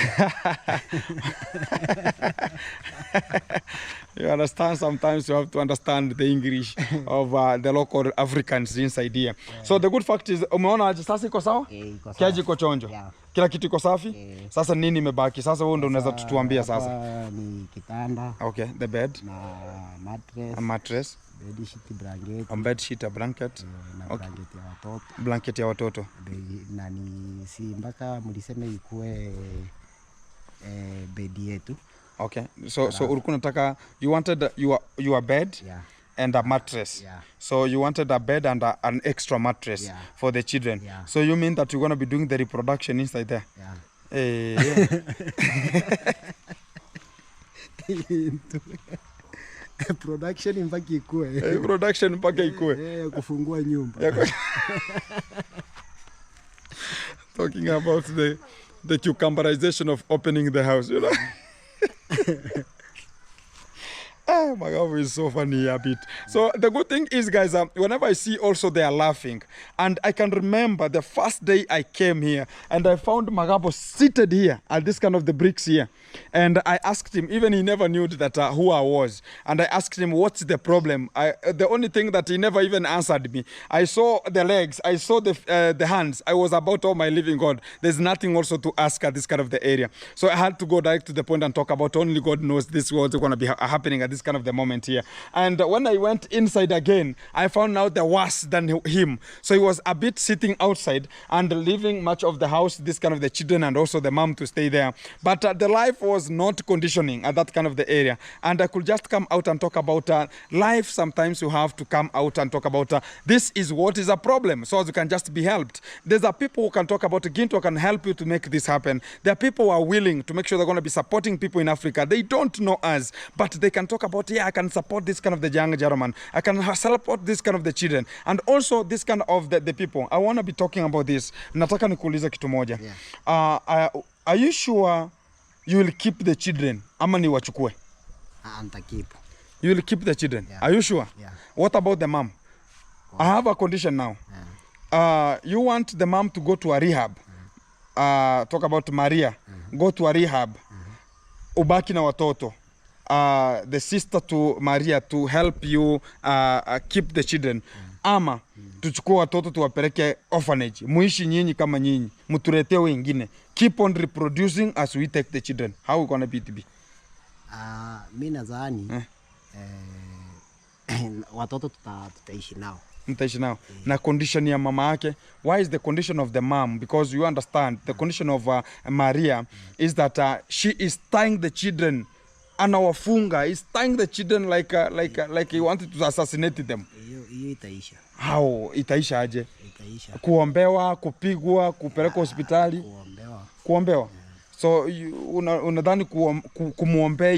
You understand, sometimes you have to understand the English of the local Africans inside here. Yeah. So the good fact is, umeona sasa iko sawa? Iko sawa. Kiaji iko chonjo. Yeah. Kila kitu iko safi? Sasa nini imebaki? Sasa wewe ndio unaweza tutuambia sasa. Ni kitanda. Okay, the bed. Na mattress. A mattress. Bed sheet, blanket. A bed sheet, a blanket. Na okay. Blanket ya watoto. Blanket ya watoto. Na ni si mpaka mliseme ikue bed yetu. Okay, so ulikuwa unataka, you wanted your bed, yeah, and a mattress. Yeah. So you wanted a bed and an extra mattress, yeah, for the children. Yeah. So you mean that you're going to be doing the reproduction inside there? Yeah. Production mpaka ikue. Production mpaka ikue. Kufungua nyumba. Talking about the cucumberization of opening the house, you know. Oh my God, it's so funny a bit. So the good thing is, guys, whenever I see also they are laughing, and I can remember the first day I came here and I found Magabo seated here at this kind of the bricks here, and I asked him, even he never knew that who I was, and I asked him what's the problem. The only thing that he never even answered me. I saw the legs, I saw the hands. I was about, oh my living God, there's nothing also to ask at this kind of the area. So I had to go direct to the point and talk about only God knows this was going to be happening at this kind of the moment here. And when I went inside again, I found out the worse than him. So he was a bit sitting outside and leaving much of the house, this kind of the children and also the mom to stay there. But the life was not conditioning at that kind of the area. And I could just come out and talk about life. Sometimes you have to come out and talk about this is what is a problem, so as you can just be helped. There's a people who can talk about Ginto can help you to make this happen. There are people who are willing to make sure they're going to be supporting people in Africa. They don't know us, but they can talk about, yeah, I can support this kind of the young German. I can support this kind of the children. And also this kind of the people. I want to be talking about this. Nataka nikuuliza kitu moja. Yeah. Are you sure you will keep the children? Ama ni wachukue? Nitakeep. You will keep the children? Yeah. Are you sure? Yeah. What about the mom? I have a condition now. Yeah. You want the mom to go to a rehab. Talk about Maria. Go to a rehab. Ubaki na watoto. The sister to Maria to help you keep the children. Ama tuchukue watoto tuwapeleke orphanage. Muishi nyinyi kama nyinyi. Mutuletee wengine. Keep on reproducing as we take the children. How we gonna be to be? Mimi nadhani watoto tutaishi nao. Mtaishi nao. Na condition ya mama yake. Why is the condition of the mom? Because you understand the condition of Maria is that she is tying the children. Anawafunga. He's tying the children like he wanted to assassinate them. Hiyo itaisha. How? Itaisha aje? Itaisha. Kuombewa, kupigwa, kupeleka hospitali. Kuombewa. Yeah. So unadhani kumuombea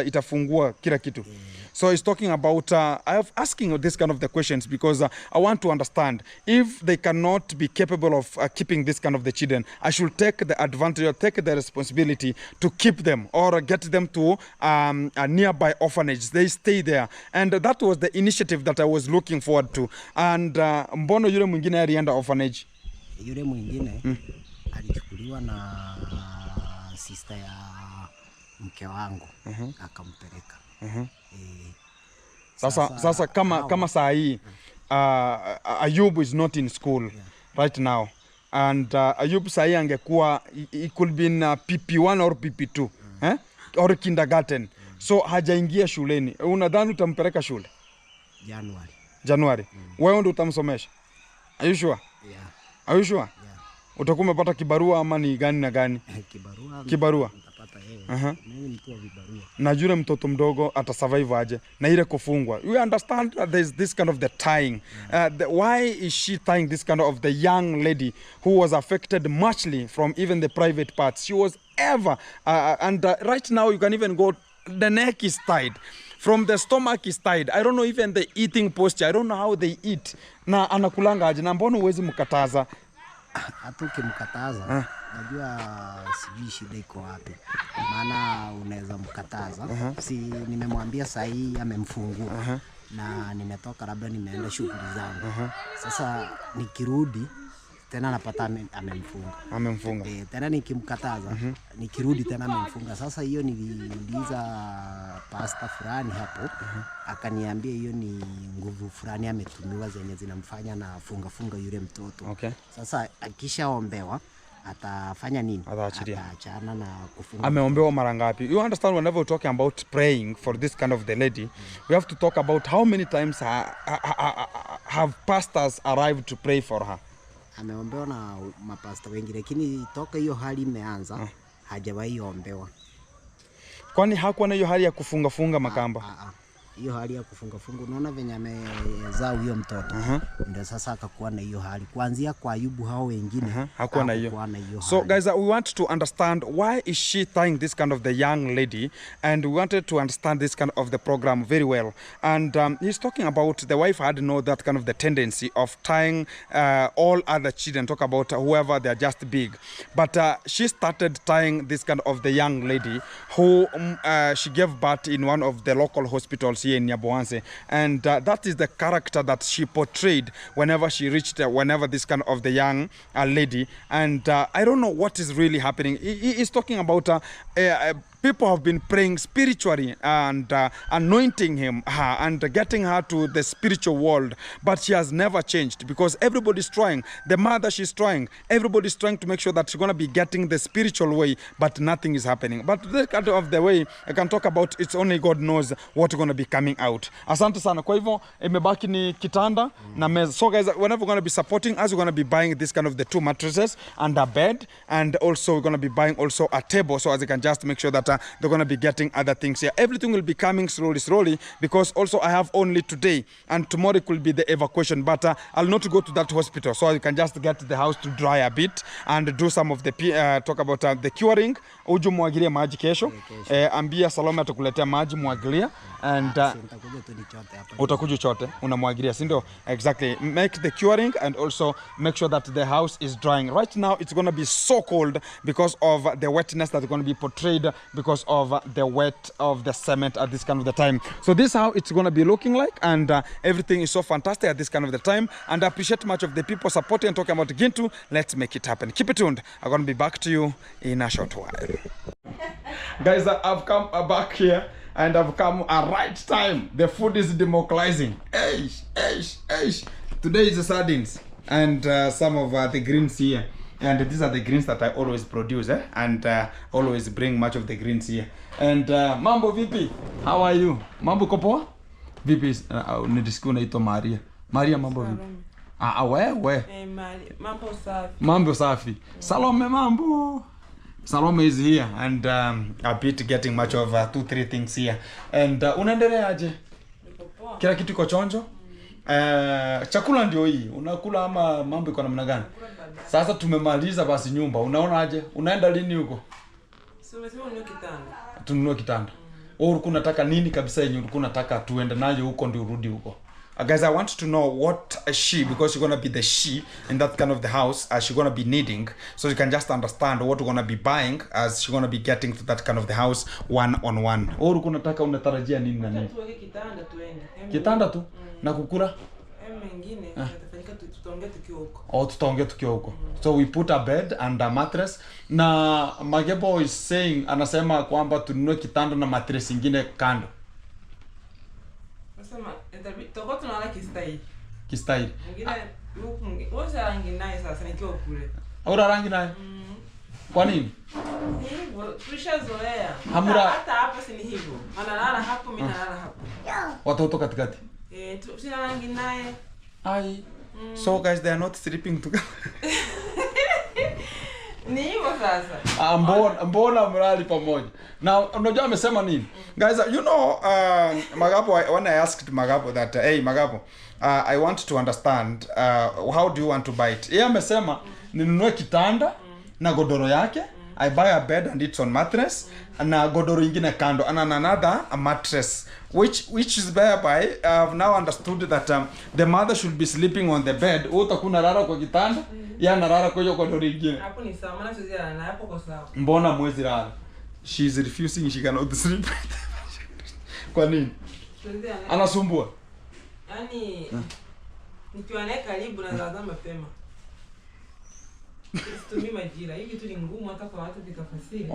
itafungua kila kitu. Yeah. So he's talking about, I have asking this kind of the questions because I want to understand if they cannot be capable of keeping this kind of the children, I should take the advantage or take the responsibility to keep them or get them to a nearby orphanage. They stay there. And that was the initiative that I was looking forward to. And mbono yule mwingine alienda orphanage? Yule mwingine alichukuliwa na sister ya mke wangu akampeleka. Sasa kama saa hii Ayub is not in school right now, and Ayub saa hii angekuwa it could be in PP1 or PP2 or kindergarten, so hajaingia shuleni, unadhani utampeleka shule January? Wewe ndio utamsomesha? Are you sure? Yeah. Are you sure? Yeah. Utakuwa umepata kibarua ama ni gani na gani? Kibarua. Mimi mtu wa vibarua. Na yule mtoto mdogo atasurvive aje na ile kufungwa? You understand that there's this kind of the tying. Why is she tying this kind of the young lady who was affected muchly from even the private parts? She was ever and right now you can even go, the neck is tied. From the stomach is tied. I don't know even the eating posture. I don't know how they eat. Na anakulanga aje? Na mbona uwezi mkataza? Hata ukimkataza, najua sijui shida iko wapi. Maana unaweza mkataza. Si nimemwambia saa hii amemfungua. na nimetoka labda nimeenda shughuli zangu. Sasa nikirudi tena napata amemfunga. Tena nikimkataza nikirudi tena amemfunga. Sasa hiyo niliuliza pasta fulani hapo, akaniambia hiyo ni nguvu fulani ametumiwa zenye zinamfanya na funga yule mtoto. Sasa akishaombewa atafanya nini? Ataachana na kufunga. Ameombewa mara ngapi? You understand, whenever we're talking about praying for this kind of the lady, we have to talk about how many times have pastors arrived to pray for her. Ameombewa na mapasta wengi, lakini toka hiyo hali imeanza hajawahi ombewa. Kwani hakuwa na hiyo hali ya kufunga makamba? Hiyo hali ya kufunga, unaona venye amezaa huyo mtoto, ndio sasa akakuwa na hiyo hali. Kuanzia kwa Ayubu hao wengine hakuwa na hiyo. So guys, we want to understand why is she tying this kind of the young lady, and we wanted to understand this kind of the program very well. And he's talking about the wife had that kind of the tendency of tying all other children, talk about whoever they are just big, but she started tying this kind of the young lady who she gave birth in one of the local hospitals here in Nyabohanse, and that is the character that she portrayed whenever she reached whenever this kind of the young lady. And I don't know what is really happening. He is talking about people have been praying spiritually and anointing her and getting her to the spiritual world, but she has never changed, because everybody's trying. The mother, she's trying. Everybody's trying to make sure that she's going to be getting the spiritual way, but nothing is happening. But this kind of the way I can talk about, it's only God knows what's going to be coming out. Asante sana. Kwa hivyo imebaki ni kitanda na meza. So guys, whenever we're going to be supporting us, we're going to be buying this kind of the 2 mattresses and a bed, and also we're going to be buying also a table, so as you can just make sure that they're going to be getting other things here. Everything will be coming slowly, because also I have only today, and tomorrow it could be the evacuation, but I'll not go to that hospital, so you can just get the house to dry a bit and do some of the talk about the curing. Uju mwagilia maji kesho. Ambia Salome atakuletea maji mwagilia, and utakuja chote unamwagilia, si ndio? Exactly. Make the curing and also make sure that the house is drying. Right now it's going to be so cold because of the wetness that's going to be portrayed because of the wet of the cement at this kind of the time. So this is how it's going to be looking like, and everything is so fantastic at this kind of the time, and I appreciate much of the people supporting and talking about Gintu. Let's make it happen. Keep it tuned. I'm going to be back to you in a short while. Guys, I've come back here, and I've come at right time. The food is democratizing. Today is the sardines and some of the greens here. And these are the greens that I always produce, and always bring much of the greens here. And mambo vipi? How are you? Mambo kopoa? Vipi? Nidisikia unaitwa Maria. Maria, mambo vipi? Wewe. Maria, mambo safi. Mambo safi. Salome, mambo. Salome is here, and a bit getting much of 2-3 things here. And unaendelea aje? Kila kitu iko chonjo? Chakula ndio hii. Unakula ama mambo iko namna gani? Sasa tumemaliza basi nyumba. Unaona aje? Unaenda lini huko? Umesema ununue kitanda. Tununue kitanda. Wewe ulikuwa unataka nini kabisa yenye ulikuwa unataka tuende nayo huko ndio urudi huko? Guys, I want to know what she, because you're going to be the she in that kind of the house, as she's going to be needing, so you can just understand what we're going to be buying as she's going to be getting to that kind of the house one-on-one. Wewe ulikuwa unataka unatarajia nini na nini? Tuweke kitanda tuende. Kitanda tu? Na kukula? Mengine tutafanyika tutaongea tukiwa huko. Tutaongea tukiwa huko. So we put a bed and a mattress. Na Magebo is saying, anasema kwamba tununue kitanda na mattress nyingine kando. Nasema tutakuwa tunalala kistaili. Kistaili. Mwingine huko wote rangi naye sasa nikiwa kule. Au rangi naye? Kwa nini? Hivyo tulishazoea. Hamura hata hapo si ni hivyo. Analala hapo, mimi nalala hapo. Watoto katikati. Sina rangi naye. Ai. So guys, they are not sleeping together. Ni hivyo sasa. Mbona mlali pamoja? Na unajua amesema nini? Guys, you know, Magapo, when I asked Magapo that, hey Magapo, I want to understand how do you want to buy it? Yeye amesema ninunue kitanda na godoro yake. I buy a bed and it's on mattress, na godoro ingine kando, and another a mattress, which is whereby I've now understood that the mother should be sleeping on the bed. Utakuna lala kwa kitanda, ya nalala kwa hiyo godoro ingine. Hapo ni sawa, maana siwezi lala hapo kwa sawa. Mbona mwezi lala? She is refusing, she cannot sleep. Kwa nini? Anasumbua. Yaani nikiwa naye karibu na zaza mapema. Situmii majira. Hivi tu ni ngumu hata kwa watu vikafasiri.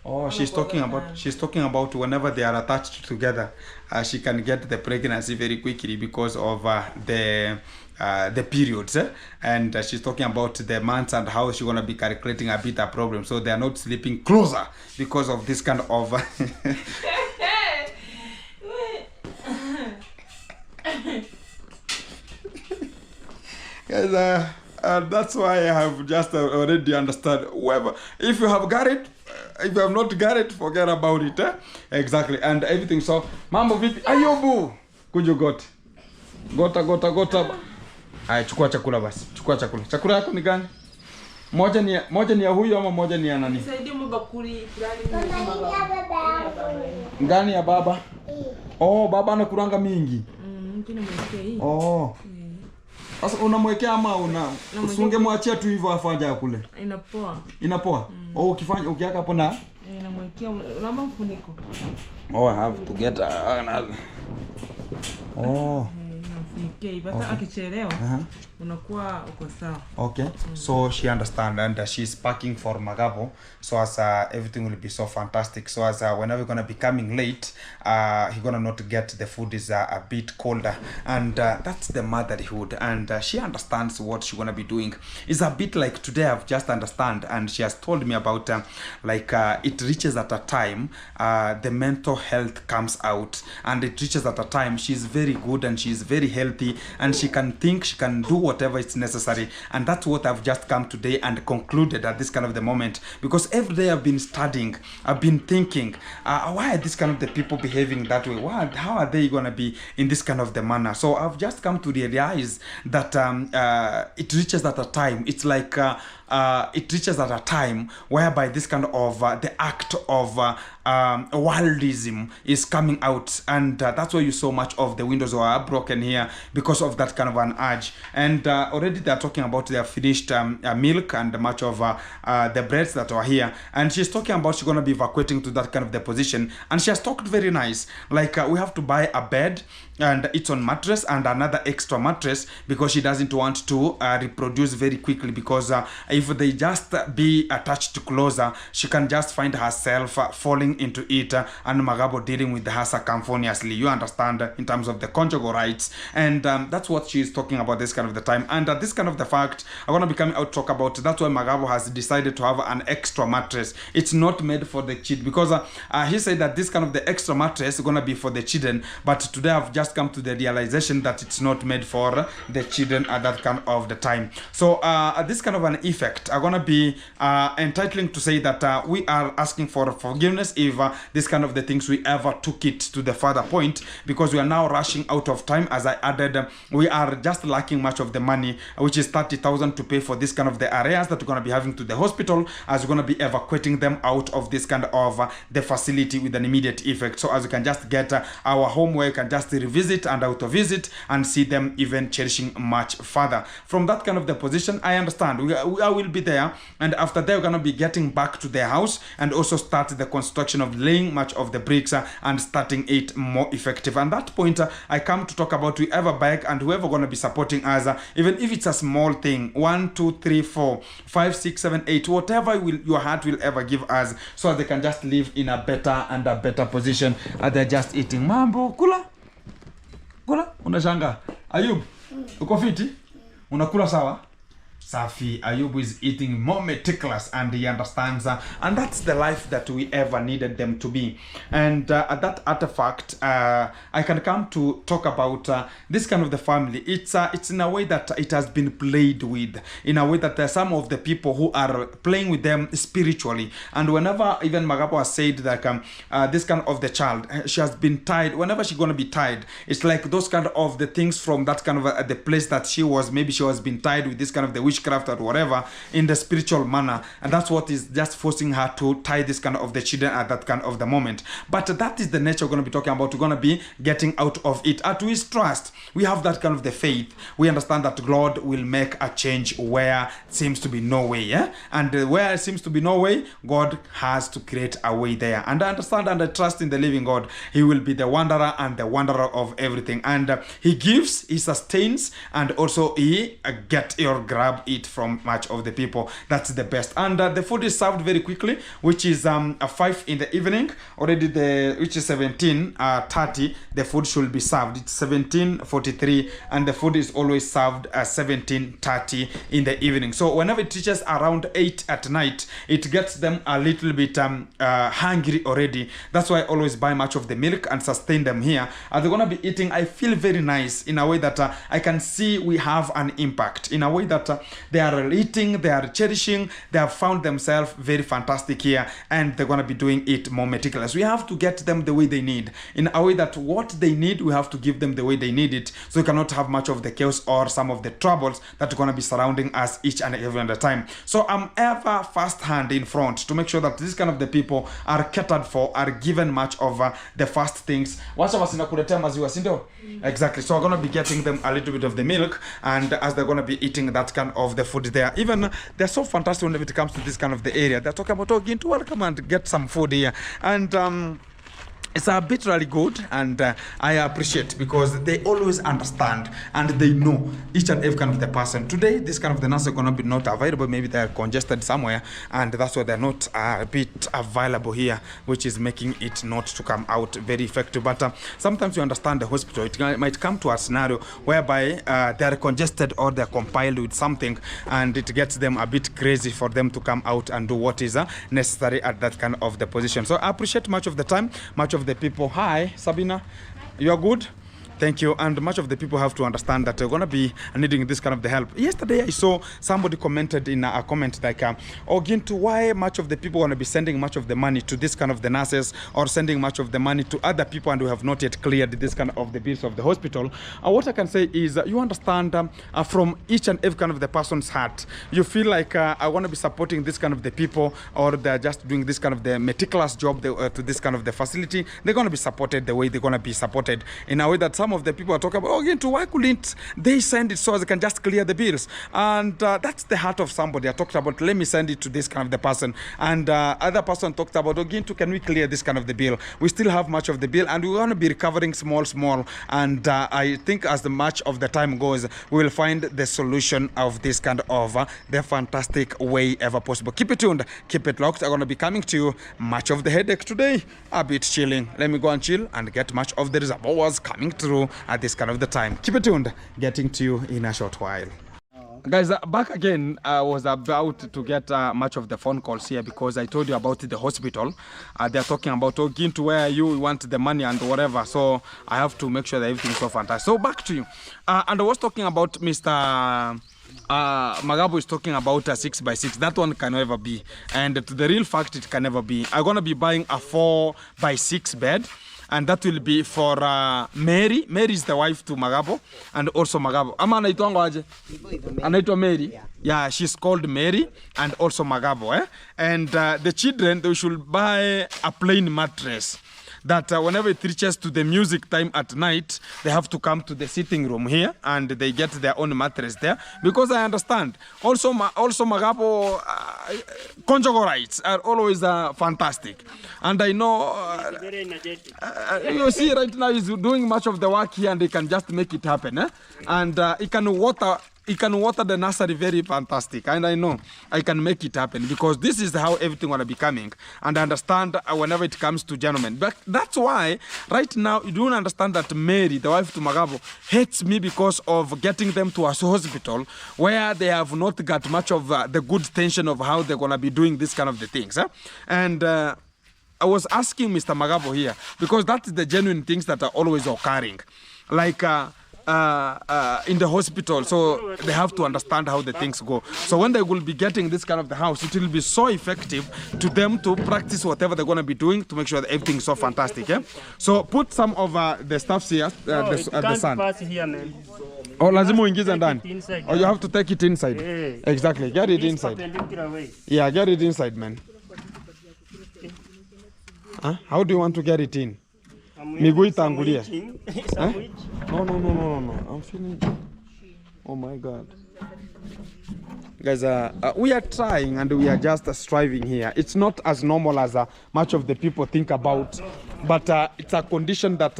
Oh, she's talking about whenever they are attached together, she can get the pregnancy very quickly because of the periods, and she's talking about the months and how she's gonna be calculating a bit a problem, so they are not sleeping closer because of this kind of. Yes, that's why I have just already understand. Whoever, if you have got it. If you have not got it, forget about it. Exactly, and everything. So, mambo vipi? Ayubu, kuju gota. Haya, chukua chakula basi. Chukua chakula. Chakula yako ni gani? Moja ni ya huyu ama moja ni ya nani? Nisaidie mbakuli fulani Ngani ya baba? Oh, baba anakuranga mingi. Mtini mwekea hii. Oh. Sasa unamwekea ama usungemwachia tu hivyo afanye kule? Inapoa. Oh, ukiweka hapo na namwekea unaomba mfuniko. Oh, I have to get another. Oh. Bata akichelewa unakuwa uko sawa. Okay. So she understand, and she's packing for Magabo, so as everything will be so fantastic, so as whenever we're gonna be coming late, he gonna not get the food is a bit colder, and that's the motherhood, and she understands what she gonna be doing. It's a bit like today I've just understand, and she has told me about it reaches at a time the mental health comes out, and it reaches at a time she's very good and she's very healthy, and she can think, she can do whatever is necessary, and that's what I've just come today and concluded at this kind of the moment, because every day I've been studying, I've been thinking, why are this kind of the people behaving that way? How are they gonna be in this kind of the manner? So I've just come to realize that it reaches at a time, it's like it reaches at a time whereby this kind of the act of worldism is coming out, and that's why you saw much of the windows were broken here because of that kind of an urge. And already they're talking about their finished milk and much of the breads that were here, and she's talking about she's gonna be evacuating to that kind of the position, and she has talked very nice, like we have to buy a bed and it's on mattress and another extra mattress because she doesn't want to reproduce very quickly, because if they just be attached closer, she can just find herself falling into it, and Magabo dealing with her circumphoniously, you understand, in terms of the conjugal rights. And that's what she's talking about this kind of the time, and this kind of the fact I want to be coming out talk about. That's why Magabo has decided to have an extra mattress. It's not made for the children, because he said that this kind of the extra mattress is going to be for the children, but today I've just come to the realization that it's not made for the children at that kind of the time. So this kind of an effect are going to be entitling to say that we are asking for forgiveness if this kind of the things we ever took it to the further point, because we are now rushing out of time. As I added, we are just lacking much of the money, which is 30,000 to pay for this kind of the areas that we're going to be having to the hospital, as we're going to be evacuating them out of this kind of the facility with an immediate effect. So as you can just get our home where you can just revisit and auto visit and see them even cherishing much further from that kind of the position. I understand I will be there, and after that we're going to be getting back to their house and also start the construction of laying much of the bricks and starting it more effective. And that point I come to talk about whoever beg and whoever going to be supporting us, even if it's a small thing, 1 2 3 4 5 6 7 8, whatever your heart will ever give us, so they can just live in a better and a better position. They're just eating mambo kula unashanga. Ayub, uko fiti? Unakula sawa? Safi. Ayub is eating more meticulous, and he understands, and that's the life that we ever needed them to be. And that artifact, I can come to talk about this kind of the family. It's in a way that it has been played with, in a way that there are some of the people who are playing with them spiritually. And whenever even Magabo has said that this kind of the child, she has been tied, whenever she's gonna be tied, it's like those kind of the things from that kind of the place that she was, maybe she was been tied with this kind of the witchcraft witchcraft or whatever in the spiritual manner, and that's what is just forcing her to tie this kind of the children at that kind of the moment. But that is the nature we're going to be talking about. We're going to be getting out of it. At Twist Trust, we have that kind of the faith. We understand that God will make a change where it seems to be no way, yeah? And where it seems to be no way, God has to create a way there. And I understand and I trust in the living God. He will be the wanderer and the wanderer of everything. And he gives, he sustains, and also he get or grab it from much of the people. That's the best. And the food is served very quickly, which is 5 in the evening. Already which is 17:30, the food should be served. It's 17:43, and the food is always served at 17:30 in the evening. So whenever it reaches around 8 at night, it gets them a little bit hungry already. That's why I always buy much of the milk and sustain them here. They're gonna be eating. I feel very nice in a way that I can see we have an impact in a way that they are eating, they are cherishing, they have found themselves very fantastic here, and they're gonna be doing it more meticulous. We have to get them the way they need, in a way that what they need, we have to give them the way they need it, so we cannot have much of the chaos or some of the troubles that are going to be surrounding us each and every other time. So I'm ever first hand in front to make sure that this kind of the people are catered for, are given much of the first things. Exactly. So we're going to be getting them a little bit of the milk, and as they're going to be eating that kind of the food there. Even they're so fantastic when it comes to this kind of the area. They're talking about, oh, Gintu, welcome and get some food here. And it's a bit really good, and I appreciate, because they always understand and they know each and every kind of the person. Today, this kind of the nurse are going to be not available. Maybe they're congested somewhere, and that's why they're not a bit available here, which is making it not to come out very effective. But sometimes you understand the hospital. It might come to a scenario whereby they're congested or they're compiled with something, and it gets them a bit crazy for them to come out and do what is necessary at that kind of the position. So I appreciate much of the time, much of the people. Hi, Sabina, you are good? Thank you. And much of the people have to understand that they're going to be needing this kind of the help. Yesterday, I saw somebody commented in a comment like, oh, Gintu, why much of the people want to be sending much of the money to this kind of the nurses, or sending much of the money to other people, and we have not yet cleared this kind of the bills of the hospital? What I can say is, you understand from each and every kind of the person's heart, you feel like I want to be supporting this kind of the people, or they're just doing this kind of the meticulous job to this kind of the facility. They're going to be supported the way they're going to be supported, in a way that some of the people are talking about, oh, Gintu, why couldn't they send it so as they can just clear the bills? And that's the heart of somebody. I talked about, let me send it to this kind of the person, and other person talked about, oh, Gintu, can we clear this kind of the bill? We still have much of the bill, and we want to be recovering small, and I think as the much of the time goes, we will find the solution of this kind of the fantastic way ever possible. Keep it tuned, keep it locked. I'm going to be coming to you much of the headache today, a bit chilling. Let me go and chill and get much of the reservoirs coming through at this kind of the time. Keep it tuned, getting to you in a short while. Guys, back again. I was about to get much of the phone calls here, because I told you about the hospital. They're talking about, oh, Gintu, where are you? We want the money and whatever. So I have to make sure that everything's so fantastic. So back to you. And I was talking about Mr. Magabo is talking about a 6x6. That one can never be. And to the real fact, it can never be. I'm going to be buying a 4x6 bed. And that will be for Mary. Mary is the wife to Magabo, and also Magabo. Ama anaitwa aje? Anaitwa Mary. Yeah, she's called Mary, and also Magabo. And the children, they should buy a plain mattress, that whenever it reaches to the music time at night, they have to come to the sitting room here, and they get their own mattress there, because I understand. Also Magabo conjugal rights are always fantastic, and I know you see right now he's doing much of the work here, and they can just make it happen, and he can water the nursery very fantastic, and I know I can make it happen, because this is how everything will be coming. And I understand whenever it comes to gentlemen. But that's why right now you don't understand that Mary, the wife to Magabo, hates me because of getting them to a hospital where they have not got much of the good tension of how they're going to be doing this kind of the things. And I was asking Mr. Magabo here, because that's the genuine things that are always occurring. Like in the hospital, so they have to understand how the things go. So when they will be getting this kind of the house, it will be so effective to them to practice whatever they're going to be doing to make sure that everything is so fantastic. So put some of the stuffs here, the sun. Pass here, man. Oh, lazima uingize ndani. Inside. Oh, you have to take it inside. Yeah. Exactly. Get it This inside. perpendicular way. Yeah, get it inside, man. Huh? How do you want to get it in? Miguu itangulia. Sandwich. No. I'm feeling. Oh my God. Guys, we are trying and we are just striving here. It's not as normal as much of the people think about, but it's a condition that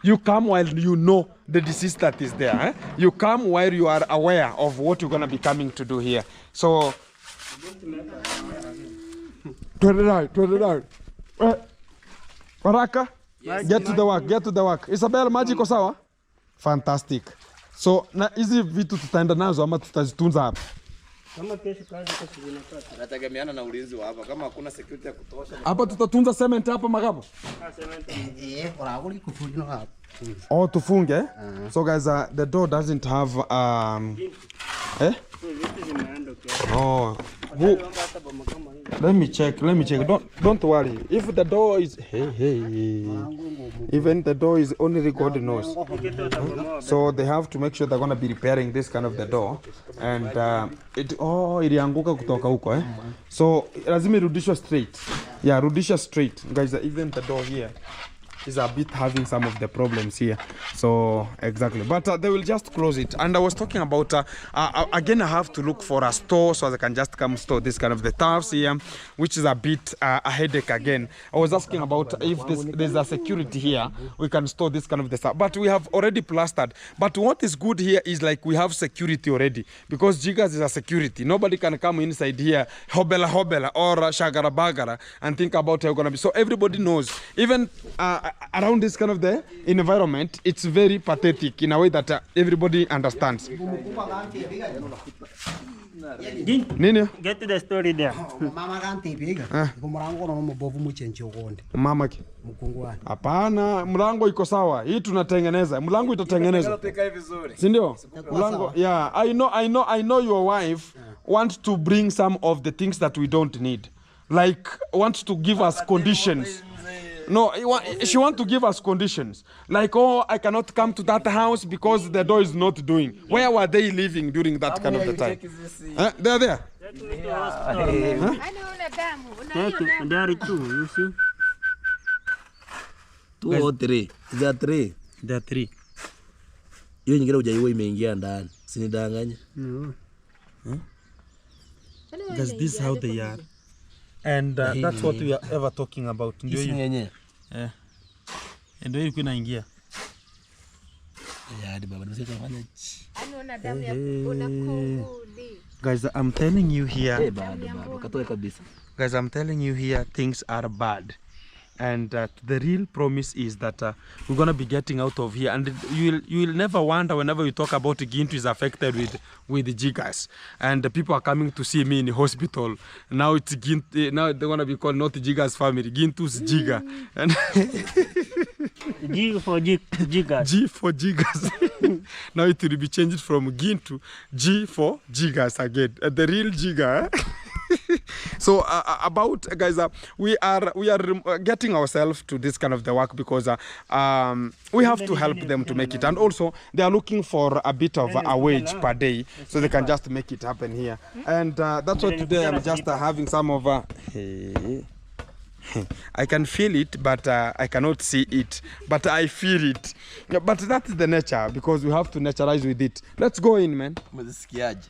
you come while you know the disease that is there. Eh? You come while you are aware of what you're going to be coming to do here. So, 29. Baraka, get to the work. Isabel, maji iko sawa? Fantastic. So, na hizi vitu tutaenda nazo ama tutazitunza hapa? Kama kesho kazi kwa zinapata. Nategemeana na ulinzi wa hapa. Kama hakuna security ya kutosha. Hapa tutatunza cement hapa Magabo? Oraguli kufuli hapa. Oh, tufunge. Eh? So guys, the door doesn't have eh? Oh. Who? Let me check. Don't worry. If the door is even the door is only God knows. So they have to make sure they're going to be repairing this kind of the door, and ilianguka kutoka huko eh. So lazima irudishwe straight. Yeah, rudisha straight. Guys, even the door here is a bit having some of the problems here. So exactly, but they will just close it. And I was talking about again, I have to look for a store so I can just come store this kind of the towels here, which is a bit a headache again. I was asking about if there's a security here, we can store this kind of the stuff, but we have already plastered. But what is good here is like we have security already, because Jigas is a security. Nobody can come inside here hobela or shagara bagara and think about how you're gonna be. So everybody knows, even around this kind of the environment, it's very pathetic in a way that everybody understands. Nini? Get to the story there. Mama kanti piga. Kumurango na mbovu muchenchi ukonde. Mama ki? Mkungwani. Hapana, mlango iko sawa. Hii tunatengeneza. Mlango itatengenezwa. Si ndio? Mlango, yeah, I know your wife wants to bring some of the things that we don't need. Like wants to give us conditions. No, she wants to give us conditions. Like, oh, I cannot come to that house because the door is not doing. Where were they living during that kind of the time? They're there. There are two, you see? 2 or 3. Is that 3? There are 3. Hiyo nyingine hujaiwa imeingia ndani. Usinidanganye. Because this is how they are. And that's what we are ever talking about. Ndio hiyo. Ndio hiyo inaingia. Ya baba nimesema fanya. Anaona damu ya kurudi. Guys, I'm telling you here. Baba katoe kabisa. Guys, I'm telling you here, things are bad. And the real promise is that we're going to be getting out of here. And you will never wonder whenever you talk about Gintu is affected with the Jigas. And the people are coming to see me in the hospital. Now it's Gintu, now they're going to be called not Jigas family, Gintu's Jiga. And G for Jigas. G for Jigas. Now it will be changed from Gintu, G for Jigas again. The real Jiga. So about guys, we are getting ourselves to this kind of the work because we have to help them to make it, and also they are looking for a bit of a wage per day so they can just make it happen here. And that's what today I'm just having some of I can feel it, but I cannot see it, but I feel it. Yeah, but that's the nature, because we have to naturalize with it. Let's go in, man. Umesikiaje?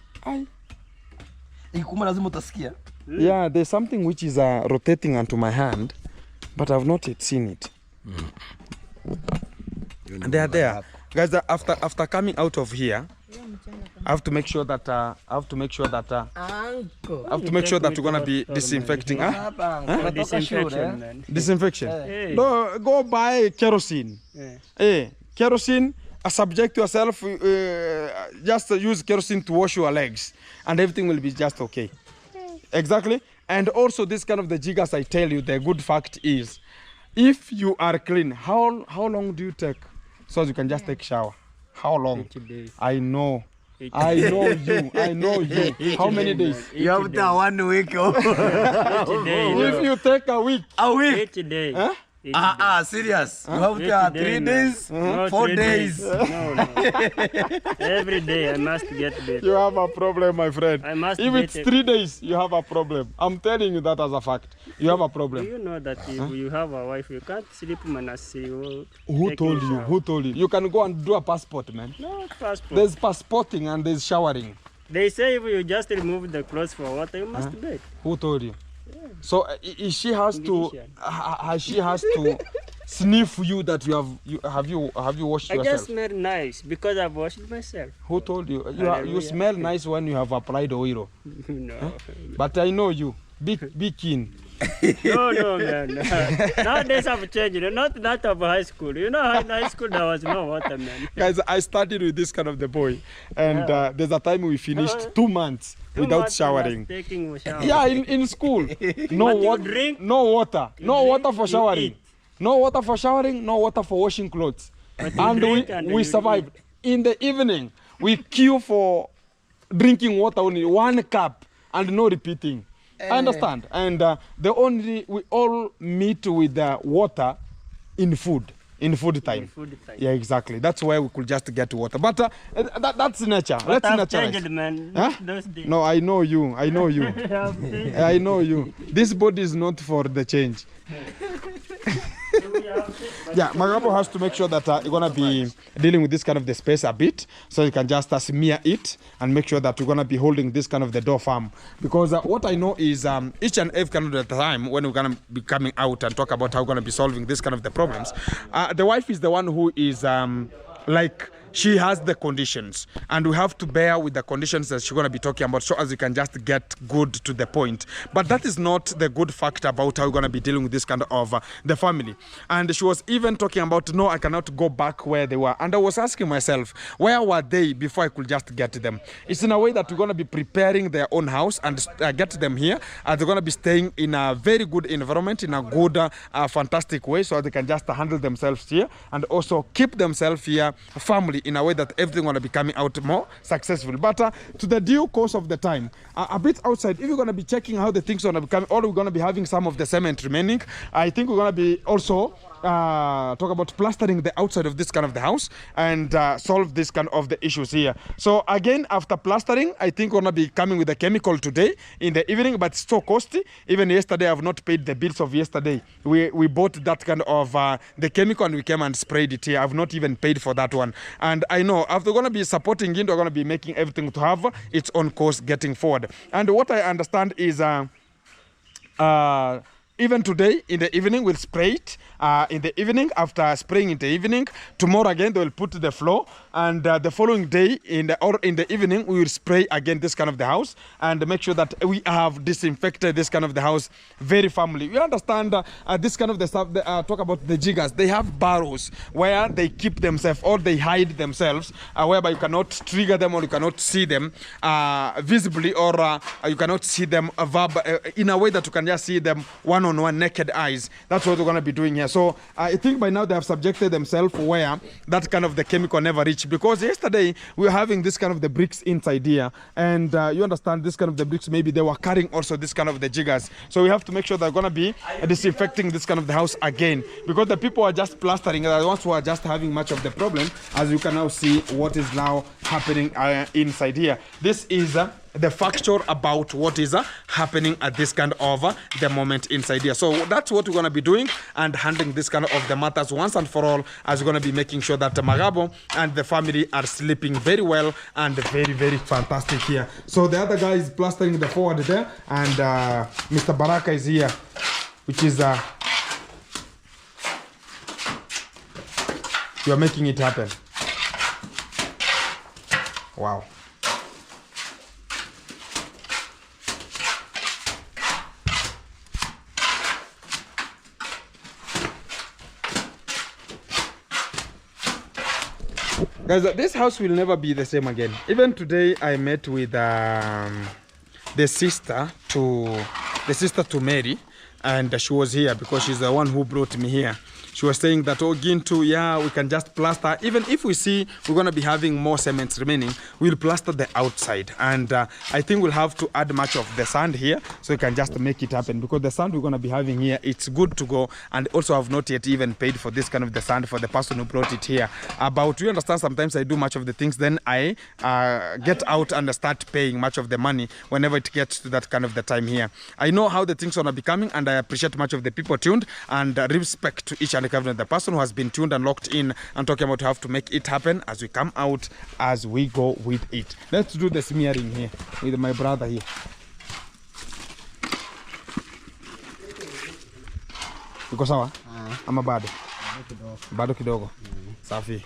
Ikuma lazima utasikia. Yeah, there's something which is rotating onto my hand, but I've not yet seen it. And they are there. Guys, after coming out of here, I have to make sure that we're gonna be disinfecting. Disinfection. No, go buy kerosene. Kerosene. Subject yourself. Just use kerosene to wash your legs, and everything will be just okay. Exactly. And also this kind of the jigas, I tell you, the good fact is, if you are clean, how long do you take so you can just take shower? How long? 80 days. I know you. How many days? You have to 1 week. 80 days. If you take a week. 80 days. Huh? Serious. You have to 3 days, No, 4 3 days. No. Every day I must get better. You have a problem, my friend. I must If get it's it. 3 days, you have a problem. I'm telling you that as a fact. You have a Do problem. you know that if you have a wife, you can't sleep minus you? Who taking told you? shower? Who told you? You can go and do a passport, man. No passport. There's passporting and there's showering. They say if you just remove the clothes for water, you must bathe. Who told you? So she has to sniff you that have you washed I yourself? just smell nice because I've washed myself. Who told you? You Hallelujah. smell nice when you have applied oil. No. But I know you. Be keen. No, man. Nowadays I've changed. Not that of high school. You know, in high school there was no water, man. Guys, I started with this kind of the boy, and there's a time we finished 2 months 2 without months I was showering. taking a shower. Yeah, in school. No But you water. drink, No water. No drink, water for you showering. eat. No water for showering. No water for washing clothes. But you And drink and we you survived. In the evening, we queue for drinking water only 1 cup and no repeating. I understand. And we all meet with water in food time. food time. Yeah, exactly. That's why we could just get water. But that's nature. But Let's I've naturalize. changed, man. Huh? Those days. No, I know you. I know you. I've changed. I know you. This body is not for the change. Yeah, Magapo has to make sure that you're gonna be dealing with this kind of the space a bit, so you can just smear it and make sure that you're gonna be holding this kind of the door firm. Because what I know is each and every kind of the time when we're gonna be coming out and talk about how we're gonna be solving this kind of the problems, the wife is the one who is like. She has the conditions, and we have to bear with the conditions that she's going to be talking about so as we can just get good to the point. But that is not the good fact about how we're going to be dealing with this kind of the family. And she was even talking about, no, I cannot go back where they were. And I was asking myself, where were they before I could just get them? It's in a way that we're going to be preparing their own house and get them here. They're going to be staying in a very good environment, in a good, fantastic way, so they can just handle themselves here and also keep themselves here firmly in a way that everything going to be coming out more successful. But to the due course of the time, a bit outside, if you're going to be checking how the things are going to be coming, or we're going to be having some of the cement remaining, I think we're going to be also talk about plastering the outside of this kind of the house and solve this kind of the issues here. So again, after plastering, I think we're going to be coming with a chemical today in the evening, but it's so costly. Even yesterday, I've not paid the bills of yesterday. We bought that kind of the chemical and we came and sprayed it here. I've not even paid for that one. And I know after we're going to be supporting it, we're going to be making everything to have its own course getting forward. And what I understand is even today in the evening we'll spray it in the evening. After spraying in the evening, tomorrow again they will put the floor, and the following day in the evening we will spray again this kind of the house and make sure that we have disinfected this kind of the house very firmly. You understand this kind of the stuff. Talk about the jiggers. They have barrows where they keep themselves or they hide themselves, whereby you cannot trigger them or you cannot see them visibly, or you cannot see them in a way that you can just see them one-on-one naked eyes. That's what we're going to be doing here. So I think by now they have subjected themselves where that kind of the chemical never reached, because yesterday we were having this kind of the bricks inside here, and you understand this kind of the bricks, maybe they were carrying also this kind of the jiggers. So we have to make sure they're going to be disinfecting this kind of the house again, because the people are just plastering, the ones who are just having much of the problem, as you can now see what is now happening inside here. This is the factor about what is happening at this kind of the moment inside here. So that's what we're going to be doing and handling this kind of the matters once and for all, as we're going to be making sure that Magabo and the family are sleeping very well and very, very fantastic here. So the other guy is plastering the forward there, and Mr. Baraka is here, which is you are making it happen. Wow. Guys, this house will never be the same again. Even today, I met with the sister to Mary, and she was here because she's the one who brought me here. she was saying that, oh, Gintu, yeah, we can just plaster. Even if we see we're going to be having more cements remaining, we'll plaster the outside. And I think we'll have to add much of the sand here so we can just make it happen, because the sand we're going to be having here, it's good to go. And also I've not yet even paid for this kind of the sand for the person who brought it here. But you understand, sometimes I do much of the things, then I get out and start paying much of the money whenever it gets to that kind of the time here. I know how the things are going to be coming, and I appreciate much of the people tuned, and respect to each and every the person who has been tuned and locked in and talking about how to make it happen as we come out, as we go with it. Let's do the smearing here with my brother here. Uko sawa? Ama bado? Bado kidogo. Safi.